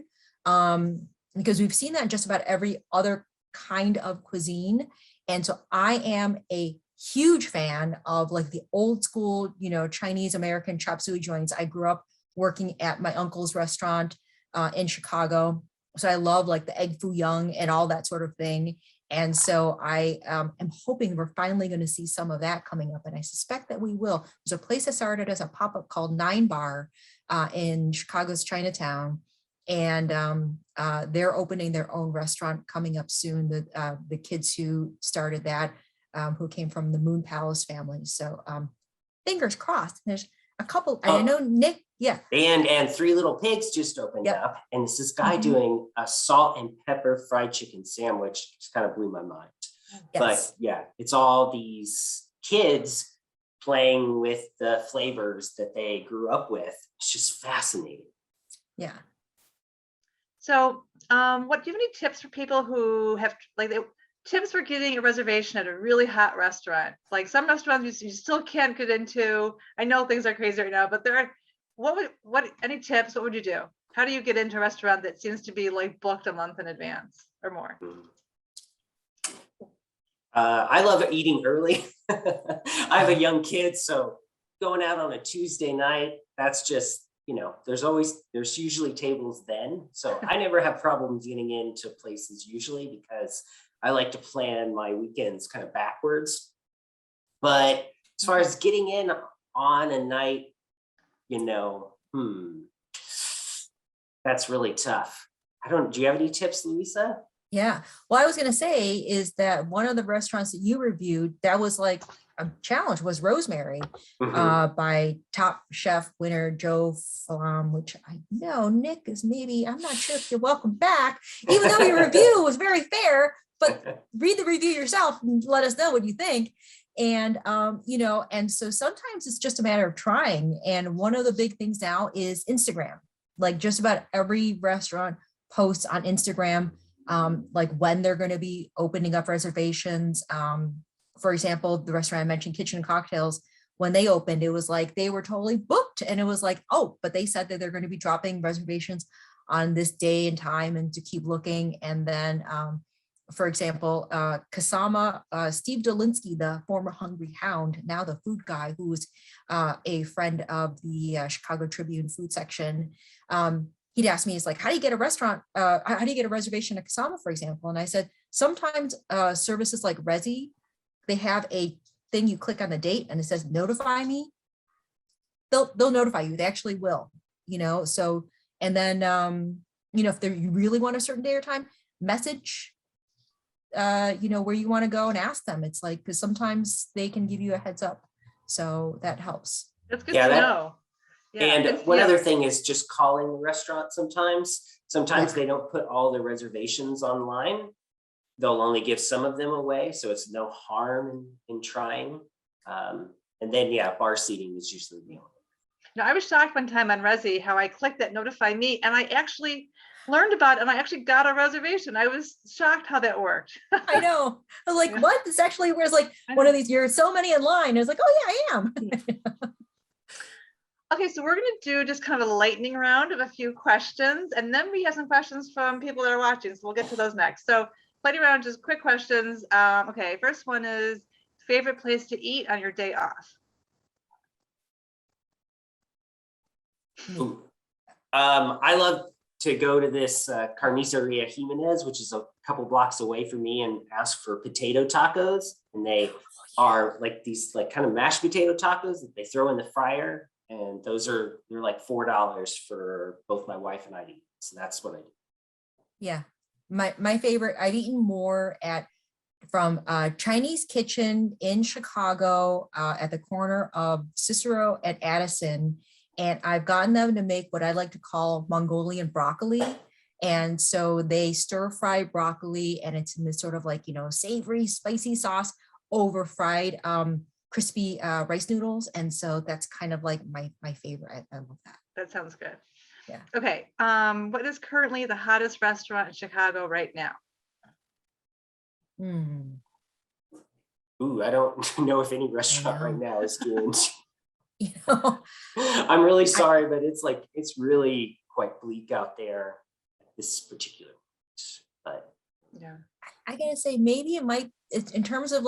Speaker 4: Because we've seen that in just about every other kind of cuisine. And so I am a huge fan of like the old school, you know, Chinese American chop suey joints. I grew up working at my uncle's restaurant in Chicago. So I love like the egg foo young and all that sort of thing. And so I am hoping we're finally going to see some of that coming up. And I suspect that we will. There's a place that started as a pop-up called 9 Bar in Chicago's Chinatown. And they're opening their own restaurant coming up soon. The kids who started that, who came from the Moon Palace family. So fingers crossed. There's a couple. I know Nick. Yeah.
Speaker 3: And Three Little Pigs just opened up, and it's this guy doing a salt and pepper fried chicken sandwich. Just kind of blew my mind. But yeah, it's all these kids playing with the flavors that they grew up with. It's just fascinating.
Speaker 4: Yeah.
Speaker 2: So, do you have any tips for people who have tips for getting a reservation at a really hot restaurant? Like some restaurants you still can't get into. I know things are crazy right now, but there are. Any tips? What would you do? How do you get into a restaurant that seems to be like booked a month in advance or more?
Speaker 3: I love eating early. I have a young kid, so going out on a Tuesday night, that's just, you know, there's usually tables then. So I never have problems getting into places usually because I like to plan my weekends kind of backwards. But as far as getting in on a night, you know, that's really tough. Do you have any tips, Louisa?
Speaker 4: Yeah. Well, I was going to say is that one of the restaurants that you reviewed that was like a challenge was Rosemary by Top Chef winner Joe Falam, which I know Nick is maybe, I'm not sure if you're welcome back, even though your review was very fair, but read the review yourself and let us know what you think. And, you know, and so sometimes it's just a matter of trying. And one of the big things now is Instagram. Like just about every restaurant posts on Instagram, like when they're going to be opening up reservations. For example, the restaurant I mentioned, Kitchen and Cocktails, when they opened, it was like they were totally booked. And it was like, oh, but they said that they're going to be dropping reservations on this day and time and to keep looking. And then, for example, Kasama, Steve Dolinsky, the former Hungry Hound, now the food guy, who was a friend of the Chicago Tribune food section, he'd ask me, he's like, how do you get a restaurant? How do you get a reservation at Kasama, for example? And I said, sometimes services like Resi, they have a thing you click on the date and it says notify me. They'll notify you. They actually will, so, and then if you really want a certain day or time, message where you want to go and ask them. It's like, because sometimes they can give you a heads up, so that helps.
Speaker 2: That's good to know.
Speaker 3: And one other thing is just calling the restaurant sometimes. Sometimes they don't put all the reservations online. They'll only give some of them away, so it's no harm in trying. And then, bar seating is usually the only.
Speaker 2: Now, I was shocked one time on Resi how I clicked that notify me, and I actually learned about it, and I actually got a reservation. I was shocked how that worked.
Speaker 4: I know. I was like, what? This actually was like one of these years, so many in line. I was like, oh yeah, I am.
Speaker 2: Okay, so we're going to do just kind of a lightning round of a few questions, and then we have some questions from people that are watching, so we'll get to those next. So lightning round, just quick questions. Okay, first one is favorite place to eat on your day off?
Speaker 3: I love to go to this Carniceria Jimenez, which is a couple blocks away from me, and ask for potato tacos. And they are like these kind of mashed potato tacos that they throw in the fryer. And they're like $4 for both my wife and I eat. So that's what I do. Yeah.
Speaker 4: My favorite, I've eaten more from Chinese Kitchen in Chicago at the corner of Cicero and Addison. And I've gotten them to make what I like to call Mongolian broccoli. And so they stir fry broccoli, and it's in this sort of savory, spicy sauce over fried crispy rice noodles. And so that's kind of like my favorite. I love that.
Speaker 2: That sounds good.
Speaker 4: Yeah.
Speaker 2: Okay. What is currently the hottest restaurant in Chicago right now?
Speaker 3: Ooh, I don't know if any restaurant right now is doing. I'm really sorry, but it's really quite bleak out there at this particular place. But
Speaker 2: yeah,
Speaker 4: I gotta say, maybe it might, in terms of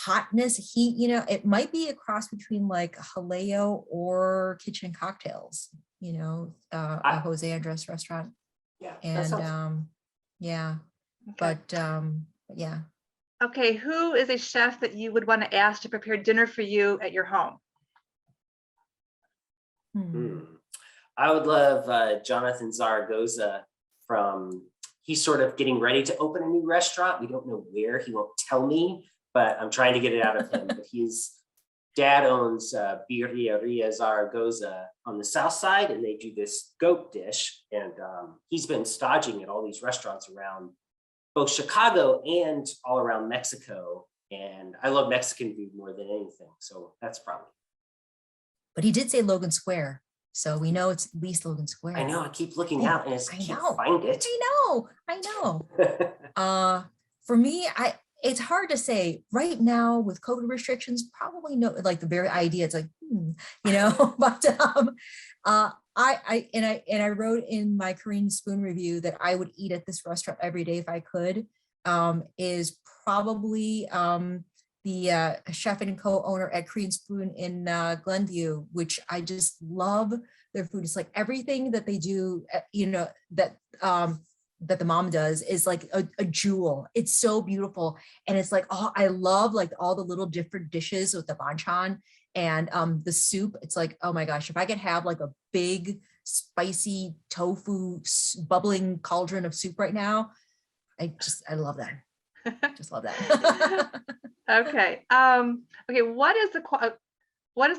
Speaker 4: hotness, heat, it might be a cross between Haleo or Kitchen Cocktails, a Jose Andres restaurant.
Speaker 3: Yeah.
Speaker 4: And yeah,
Speaker 2: okay.
Speaker 4: But yeah.
Speaker 2: Okay, who is a chef that you would want to ask to prepare dinner for you at your home?
Speaker 3: I would love Jonathan Zaragoza he's sort of getting ready to open a new restaurant. We don't know where, he won't tell me, but I'm trying to get it out of him. But his dad owns Birria Zaragoza on the south side, and they do this goat dish. And he's been staging at all these restaurants around both Chicago and all around Mexico. And I love Mexican food more than anything. So that's probably.
Speaker 4: But he did say Logan Square. So we know it's at least Logan Square.
Speaker 3: I know, I keep looking out and I can't find it.
Speaker 4: I know. For me, it's hard to say right now with COVID restrictions, probably no, the very idea, it's but I wrote in my Korean Spoon review that I would eat at this restaurant every day if I could, is probably the chef and co-owner at Korean Spoon in Glenview, which I just love their food. It's like everything that they do, that the mom does is like a jewel. It's so beautiful. And it's I love all the little different dishes with the banchan and the soup. It's oh my gosh, if I could have a big spicy tofu bubbling cauldron of soup right now, I love that. Just love that.
Speaker 2: Okay. Okay. What is the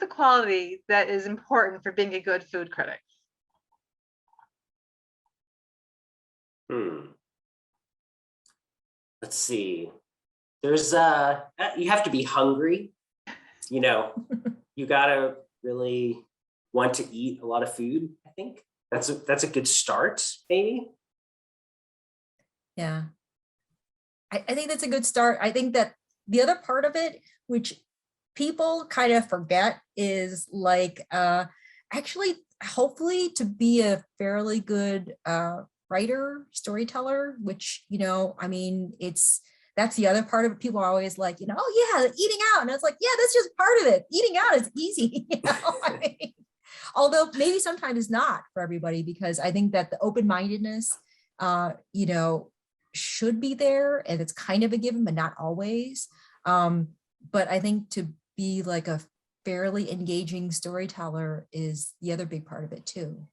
Speaker 2: quality that is important for being a good food critic?
Speaker 3: Let's see. There's you have to be hungry. You gotta really want to eat a lot of food. I think that's a good start, maybe.
Speaker 4: Yeah. I think that's a good start. I think that the other part of it, which people kind of forget, is actually hopefully to be a fairly good writer, storyteller, which, that's the other part of it. People are always oh yeah, eating out. And it's yeah, that's just part of it. Eating out is easy. Although maybe sometimes it's not for everybody, because I think that the open-mindedness you know, should be there, and it's kind of a given, but not always. But I think to be like a fairly engaging storyteller is the other big part of it too.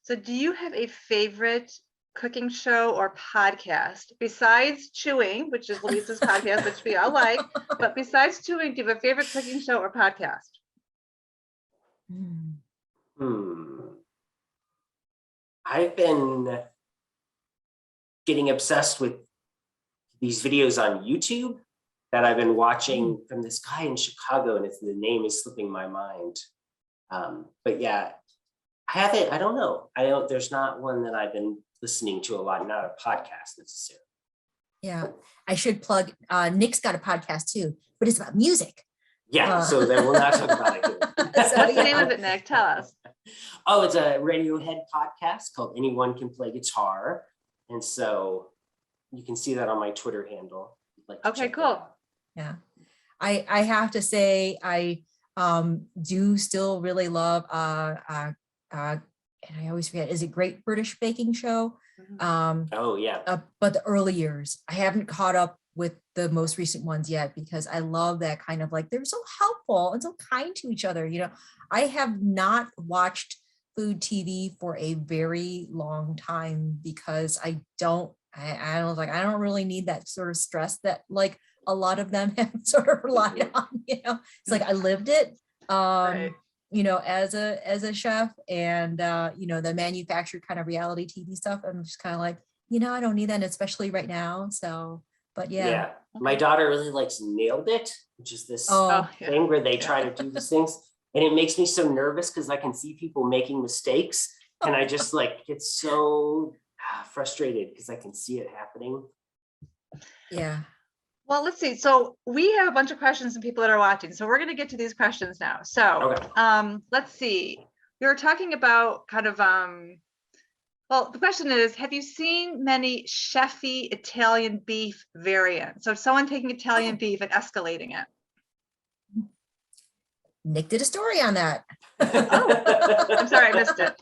Speaker 2: So do you have a favorite cooking show or podcast besides Chewing, which is Louisa's podcast, which we all like, but besides Chewing, do you have a favorite cooking show or podcast?
Speaker 3: I've been getting obsessed with these videos on YouTube that I've been watching from this guy in Chicago, and the name is slipping my mind. But yeah, I don't know. There's not one that I've been listening to a lot, not a podcast necessarily.
Speaker 4: Yeah, I should plug, Nick's got a podcast too, but it's about music.
Speaker 3: Yeah, so then we'll not talk about it.
Speaker 2: What's the name of it, Nick? Tell us.
Speaker 3: Oh, it's a Radiohead podcast called Anyone Can Play Guitar. And so you can see that on my Twitter handle.
Speaker 2: Okay, cool.
Speaker 4: Yeah, I have to say, I do still really love, and I always forget, is it Great British Baking Show?
Speaker 3: Oh yeah.
Speaker 4: But the early years, I haven't caught up with the most recent ones yet, because I love that kind of like, they're so helpful and so kind to each other. You know, I have not watched food TV for a very long time, because I don't really need that sort of stress that like a lot of them have sort of relied on. You know, it's like I lived it.
Speaker 2: Right.
Speaker 4: You know, as a chef, and you know, the manufactured kind of reality TV stuff, I'm just kind of like, you know, I don't need that, especially right now. So, but yeah.
Speaker 3: Yeah, my daughter really likes Nailed It, which is this thing where they try to do these things, and it makes me so nervous because I can see people making mistakes, and I just like get so frustrated because I can see it happening.
Speaker 4: Yeah.
Speaker 2: Well, let's see. So we have a bunch of questions from people that are watching. So we're going to get to these questions now. So let's see. We were talking about kind of, well, the question is, have you seen many chefy Italian beef variants? So someone taking Italian beef and escalating it.
Speaker 4: Nick did a story on that.
Speaker 2: Oh, I'm sorry, I missed it.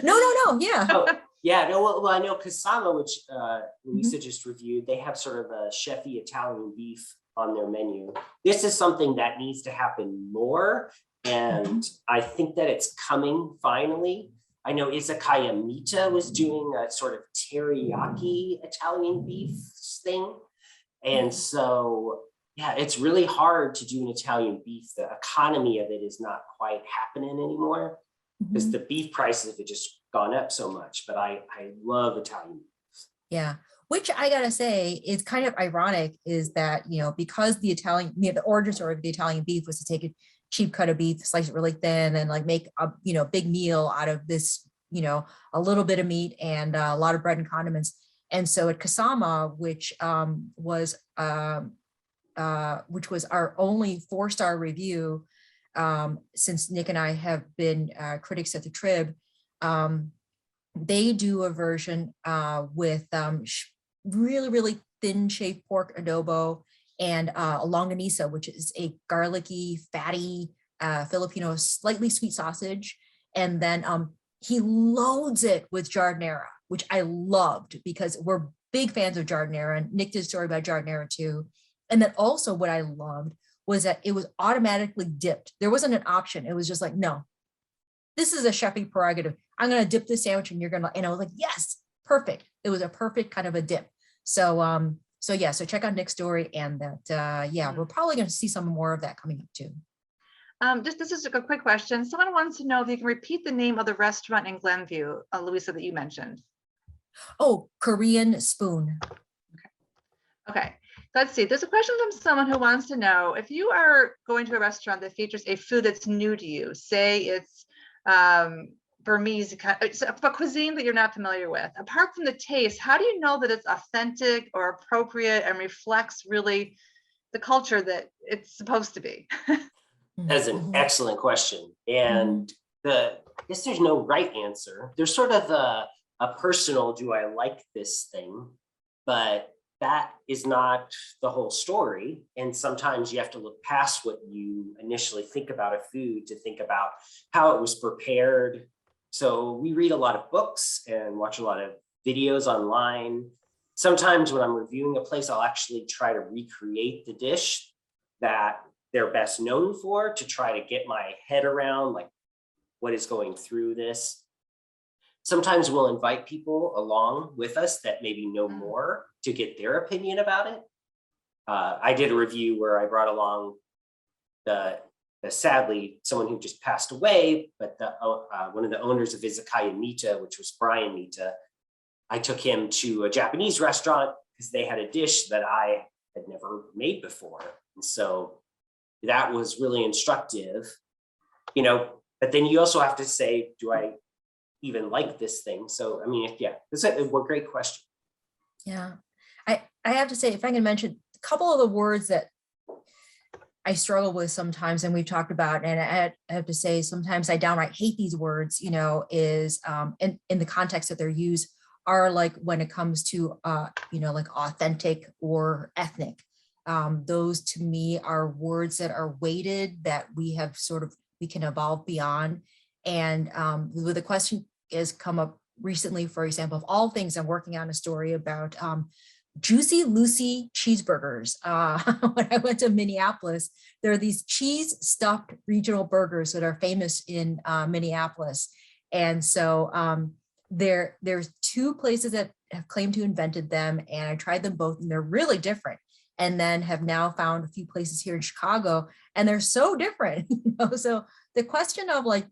Speaker 4: No, yeah.
Speaker 3: Oh, yeah, no, well, I know Cassava, which Louisa just reviewed, they have sort of a chefy Italian beef on their menu. This is something that needs to happen more, and I think that it's coming finally. I know Izakaya Mita was doing a sort of teriyaki Italian beef thing, and so yeah, it's really hard to do an Italian beef. The economy of it is not quite happening anymore, because the beef prices have just gone up so much, but I love Italian beef.
Speaker 4: Yeah, which I gotta say is kind of ironic, is that, you know, because the Italian, you know, the origin story of the Italian beef was to take a cheap cut of beef, slice it really thin, and like make a, you know, big meal out of this, you know, a little bit of meat and a lot of bread and condiments. And so at Kasama, which was our only 4-star review, since Nick and I have been critics at the Trib, they do a version with really, really thin shaved pork adobo and a longanisa, which is a garlicky, fatty Filipino, slightly sweet sausage. And then he loads it with giardiniera, which I loved because we're big fans of giardiniera, and Nick did a story about giardiniera too. And then also what I loved was that it was automatically dipped. There wasn't an option. It was just like, no, this is a chefy prerogative. I'm going to dip this sandwich and you're going to, and I was like, yes, perfect. It was a perfect kind of a dip. So, so check out Nick's story, and that, yeah, we're probably going to see some more of that coming up too.
Speaker 2: This is a quick question. Someone wants to know if you can repeat the name of the restaurant in Glenview, Louisa, that you mentioned.
Speaker 4: Oh, Korean Spoon.
Speaker 2: Okay. Let's see. There's a question from someone who wants to know if you are going to a restaurant that features a food that's new to you, say it's Burmese, it's a cuisine that you're not familiar with. Apart from the taste, how do you know that it's authentic or appropriate and reflects really the culture that it's supposed to be?
Speaker 3: That's an excellent question. And I guess there's no right answer. There's sort of a personal, do I like this thing? But that is not the whole story. And sometimes you have to look past what you initially think about a food to think about how it was prepared. So we read a lot of books and watch a lot of videos online. Sometimes when I'm reviewing a place, I'll actually try to recreate the dish that they're best known for, to try to get my head around like what is going through this. Sometimes we'll invite people along with us that maybe know more to get their opinion about it. I did a review where I brought along sadly someone who just passed away, but one of the owners of Izakaya Mita, which was Brian Mita. I took him to a Japanese restaurant because they had a dish that I had never made before. And so that was really instructive, you know, but then you also have to say, do I even like this thing? So, I mean, yeah, it's a great question.
Speaker 4: Yeah, I have to say, if I can mention a couple of the words that I struggle with sometimes, and we've talked about, and I have to say, sometimes I downright hate these words, you know, is in the context that they're used, are like when it comes to, you know, like authentic or ethnic. Those to me are words that are weighted, that we have we can evolve beyond. And the question has come up recently, for example, of all things, I'm working on a story about Juicy Lucy cheeseburgers. When I went to Minneapolis, there are these cheese stuffed regional burgers that are famous in Minneapolis. And so there's two places that have claimed to invented them, and I tried them both, and they're really different. And then have now found a few places here in Chicago, and they're so different. You know? So the question of like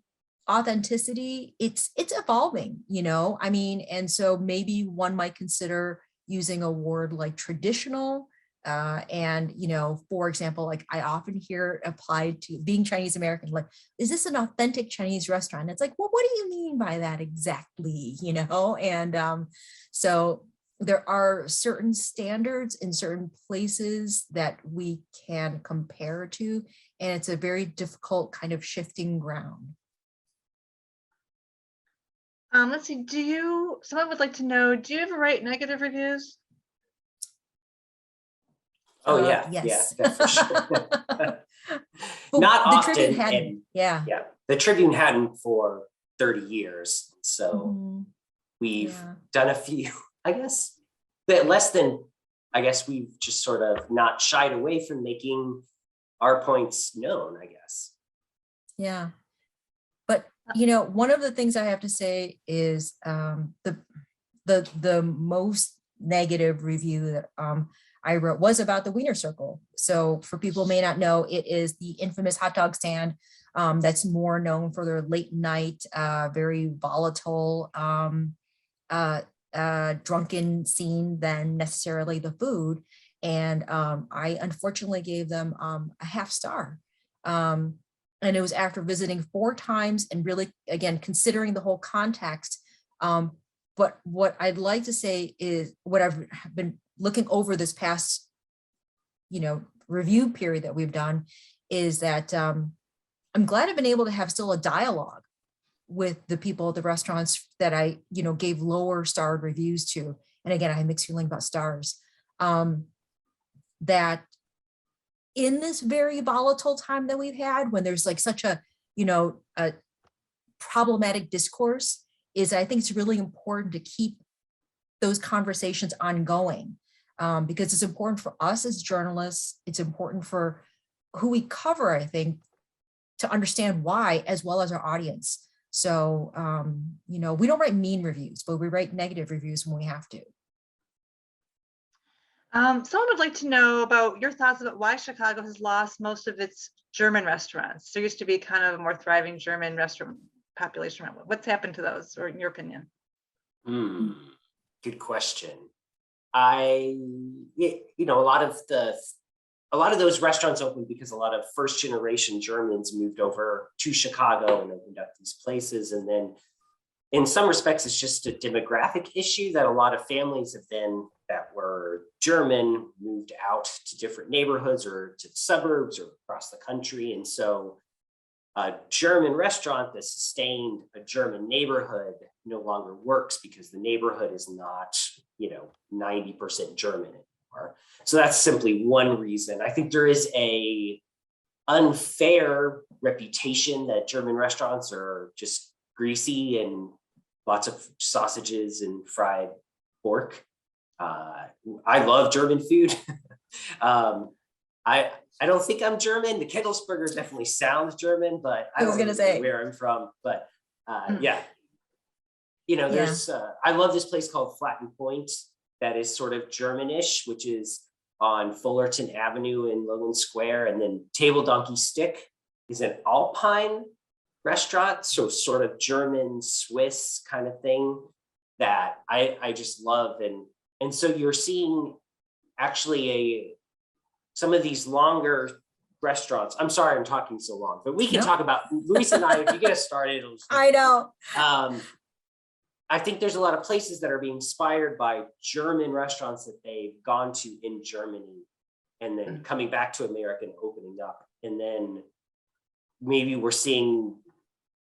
Speaker 4: authenticity, it's evolving, you know, I mean, and so maybe one might consider using a word like traditional. And, you know, for example, like I often hear applied to being Chinese American, like, is this an authentic Chinese restaurant? It's like, well, what do you mean by that exactly? You know, and so there are certain standards in certain places that we can compare to, and it's a very difficult kind of shifting ground.
Speaker 2: Let's see, someone would like to know, do you ever write negative reviews?
Speaker 3: Oh yeah,
Speaker 4: yes.
Speaker 3: yeah, for sure.
Speaker 4: But
Speaker 3: Not
Speaker 4: the
Speaker 3: often,
Speaker 4: Tribune hadn't,
Speaker 3: and
Speaker 4: yeah.
Speaker 3: the Tribune hadn't for 30 years. So we've done a few, I guess, but less than, I guess we've just sort of not shied away from making our points known, I guess. Yeah.
Speaker 4: But, you know, one of the things I have to say is the most negative review that I wrote was about the Wiener Circle. So for people who may not know, it is the infamous hot dog stand that's more known for their late night, very volatile, drunken scene than necessarily the food. And I unfortunately gave them a half star. And it was after visiting 4 times and really, again, considering the whole context. But what I'd like to say is what I've been looking over this past, you know, review period that we've done is that I'm glad I've been able to have still a dialogue with the people at the restaurants that I, you know, gave lower starred reviews to. And again, I have mixed feeling about stars. That in this very volatile time that we've had, when there's like such a, you know, a problematic discourse, is I think it's really important to keep those conversations ongoing, because it's important for us as journalists. It's important for who we cover, I think, to understand why, as well as our audience. So, you know, we don't write mean reviews, but we write negative reviews when we have to.
Speaker 2: Someone would like to know about your thoughts about why Chicago has lost most of its German restaurants. There used to be kind of a more thriving German restaurant population. What's happened to those, or in your opinion?
Speaker 3: Good question. You know, a lot of those restaurants opened because a lot of first generation Germans moved over to Chicago and opened up these places. And then in some respects, it's just a demographic issue that a lot of families have been that were German moved out to different neighborhoods or to the suburbs or across the country. And so a German restaurant that sustained a German neighborhood no longer works because the neighborhood is not, you know, 90% German anymore. So that's simply one reason. I think there is a unfair reputation that German restaurants are just greasy and lots of sausages and fried pork. I love German food. I don't think I'm German. The Kindelsperger definitely sounds German, but I
Speaker 4: was
Speaker 3: don't
Speaker 4: gonna
Speaker 3: really know
Speaker 4: say.
Speaker 3: where I'm from. But yeah, you know, there's I love this place called Flatten Point that is sort of Germanish, which is on Fullerton Avenue in Logan Square, and then Table Donkey Stick is an Alpine restaurant, so sort of German Swiss kind of thing that I just love. And so you're seeing actually some of these longer restaurants. I'm sorry I'm talking so long, but we can talk about Louisa and I, if you get us started.
Speaker 4: I know.
Speaker 3: I think there's a lot of places that are being inspired by German restaurants that they've gone to in Germany and then coming back to America and opening up. And then maybe we're seeing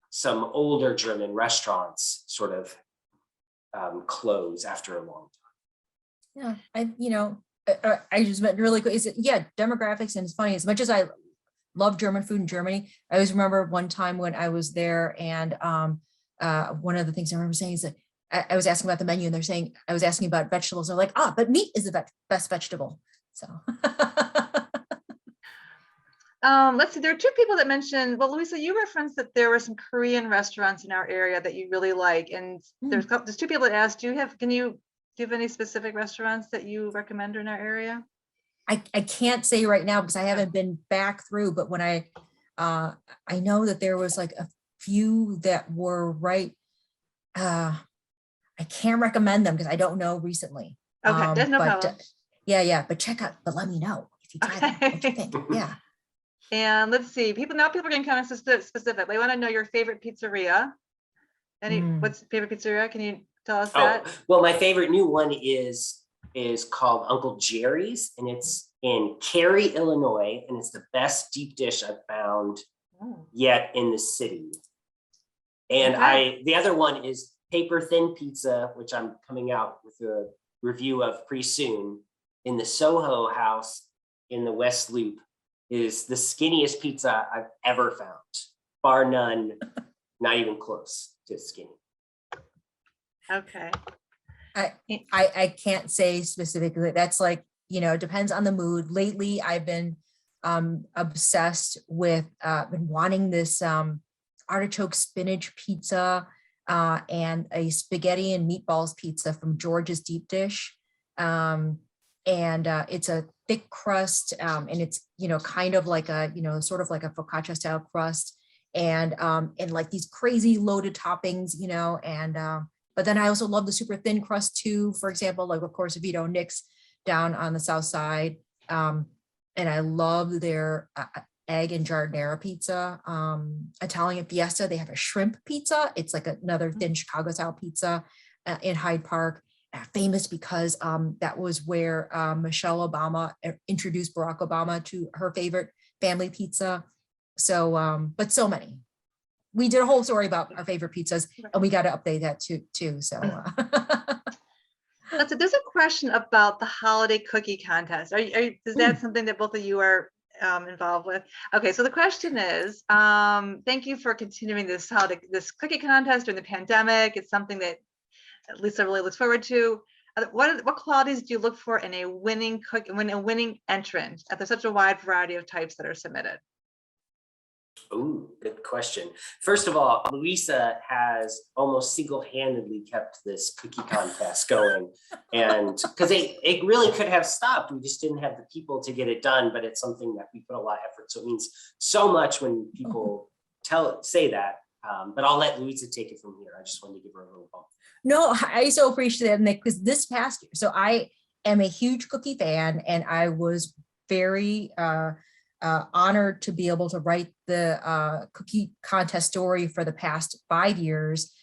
Speaker 3: some older German restaurants sort of close after a long time.
Speaker 4: Yeah, I just meant really quick. Demographics, and it's funny, as much as I love German food in Germany, I always remember one time when I was there, and one of the things I remember saying is that I was asking about the menu, and they're saying, I was asking about vegetables. They're like, but meat is the best vegetable. So.
Speaker 2: Let's see, there are two people that mentioned, well, Louisa, you referenced that there were some Korean restaurants in our area that you really like. And there's two people that asked, can you give any specific restaurants that you recommend in our area?
Speaker 4: I can't say right now because I haven't been back through, but when I know that there was like a few that were right. I can't recommend them because I don't know recently.
Speaker 2: Okay, there's no problem.
Speaker 4: But check out, but let me know if you try them, what you think. Yeah.
Speaker 2: And let's see, people are getting kind of specific. They want to know your favorite pizzeria. What's your favorite pizzeria? Can you tell us that?
Speaker 3: Well, my favorite new one is called Uncle Jerry's, and it's in Cary, Illinois, and it's the best deep dish I've found yet in the city. And the other one is Paper Thin Pizza, which I'm coming out with a review of pretty soon, in the Soho House in the West Loop. Is the skinniest pizza I've ever found, bar none, not even close to skinny.
Speaker 2: Okay.
Speaker 4: I can't say specifically. That's like, it depends on the mood. Lately, I've been obsessed with, been wanting this artichoke spinach pizza and a spaghetti and meatballs pizza from George's Deep Dish. It's a thick crust, and it's, kind of like a, sort of like a focaccia style crust, and like these crazy loaded toppings, but then I also love the super thin crust too. For example, like, of course, Vito Nick's down on the South Side. And I love their egg and giardiniera pizza. Italian Fiesta, they have a shrimp pizza. It's like another thin Chicago style pizza in Hyde Park. Famous because that was where Michelle Obama introduced Barack Obama to her favorite family pizza. So, but so many. We did a whole story about our favorite pizzas, and we got to update that too. So,
Speaker 2: there's a question about the holiday cookie contest. Is that something that both of you are involved with? Okay, so the question is, thank you for continuing this cookie contest during the pandemic. It's something that Lisa really looks forward to. What qualities do you look for in a winning entrant? There's such a wide variety of types that are submitted.
Speaker 3: Oh, good question. First of all, Louisa has almost single-handedly kept this cookie contest going, and because it really could have stopped. We just didn't have the people to get it done, but it's something that we put a lot of effort. So it means so much when people say that. But I'll let Louisa take it from here. I just wanted to give her a little bump.
Speaker 4: No, I so appreciate it, Nick, because this past year, so I am a huge cookie fan, and I was very honored to be able to write the cookie contest story for the past 5 years.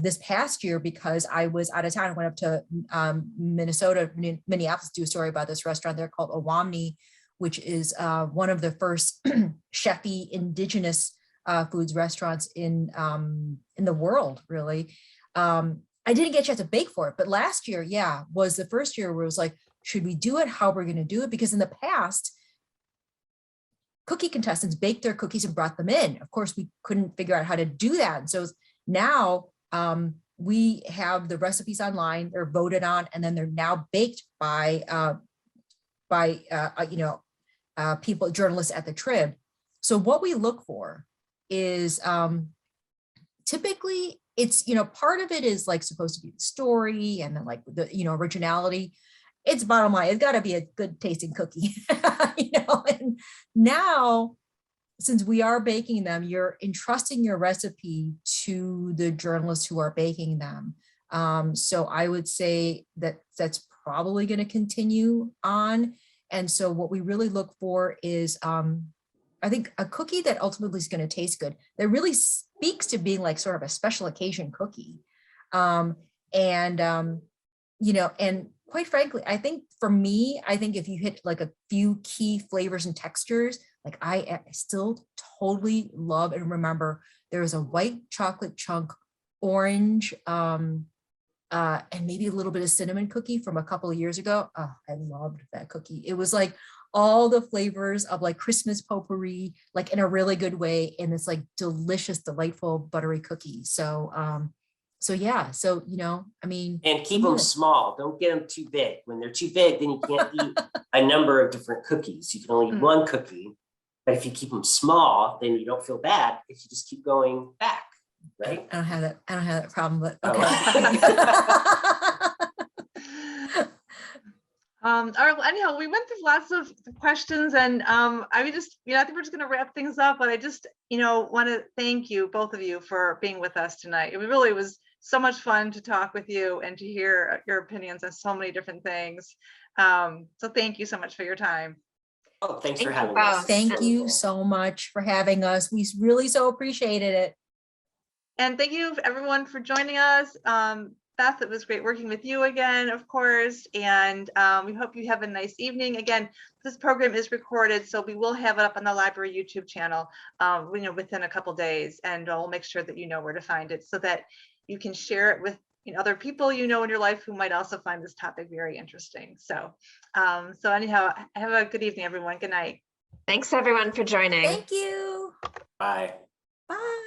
Speaker 4: This past year, because I was out of town, I went up to Minneapolis to do a story about this restaurant there called Owamni, which is one of the first chefy indigenous foods restaurants in the world, really. I didn't get a chance to bake for it, but last year, was the first year where it was like, should we do it? How we're going to do it? Because in the past, cookie contestants baked their cookies and brought them in. Of course, we couldn't figure out how to do that. And so now we have the recipes online, they're voted on, and then they're now baked by people, journalists at the Trib. So what we look for is typically it's, part of it is like supposed to be the story and then like the, originality. It's bottom line, it's got to be a good tasting cookie, and now, since we are baking them, you're entrusting your recipe to the journalists who are baking them. So I would say that that's probably going to continue on. And so what we really look for is, I think, a cookie that ultimately is going to taste good, that really speaks to being like sort of a special occasion cookie. And quite frankly, I think for me, if you hit like a few key flavors and textures, like I still totally love and remember there was a white chocolate chunk, orange, and maybe a little bit of cinnamon cookie from a couple of years ago. Oh, I loved that cookie. It was like all the flavors of like Christmas potpourri, like in a really good way, and it's like delicious, delightful, buttery cookie. So, yeah. So, I mean,
Speaker 3: and keep them small. Don't get them too big. When they're too big, then you can't eat a number of different cookies. You can only eat one cookie. But if you keep them small, then you don't feel bad if you just keep going back, right?
Speaker 4: I don't have that problem, but
Speaker 3: Oh.
Speaker 2: Okay. All right. Well, anyhow, we went through lots of questions, and I think we're just going to wrap things up. But I just, want to thank you, both of you, for being with us tonight. It really was so much fun to talk with you and to hear your opinions on so many different things. So thank you so much for your time.
Speaker 3: Oh, thanks for
Speaker 1: Thank you
Speaker 3: having us.
Speaker 1: both.
Speaker 4: Thank you so much for having us. We really so appreciated it.
Speaker 2: And thank you everyone for joining us. Beth, it was great working with you again, of course. And we hope you have a nice evening. Again, this program is recorded, so we will have it up on the library YouTube channel, within a couple days, and we'll make sure that you know where to find it so that you can share it with other people in your life who might also find this topic very interesting. So, anyhow, have a good evening, everyone. Good night.
Speaker 1: Thanks everyone for joining.
Speaker 4: Thank you.
Speaker 3: Bye.
Speaker 4: Bye.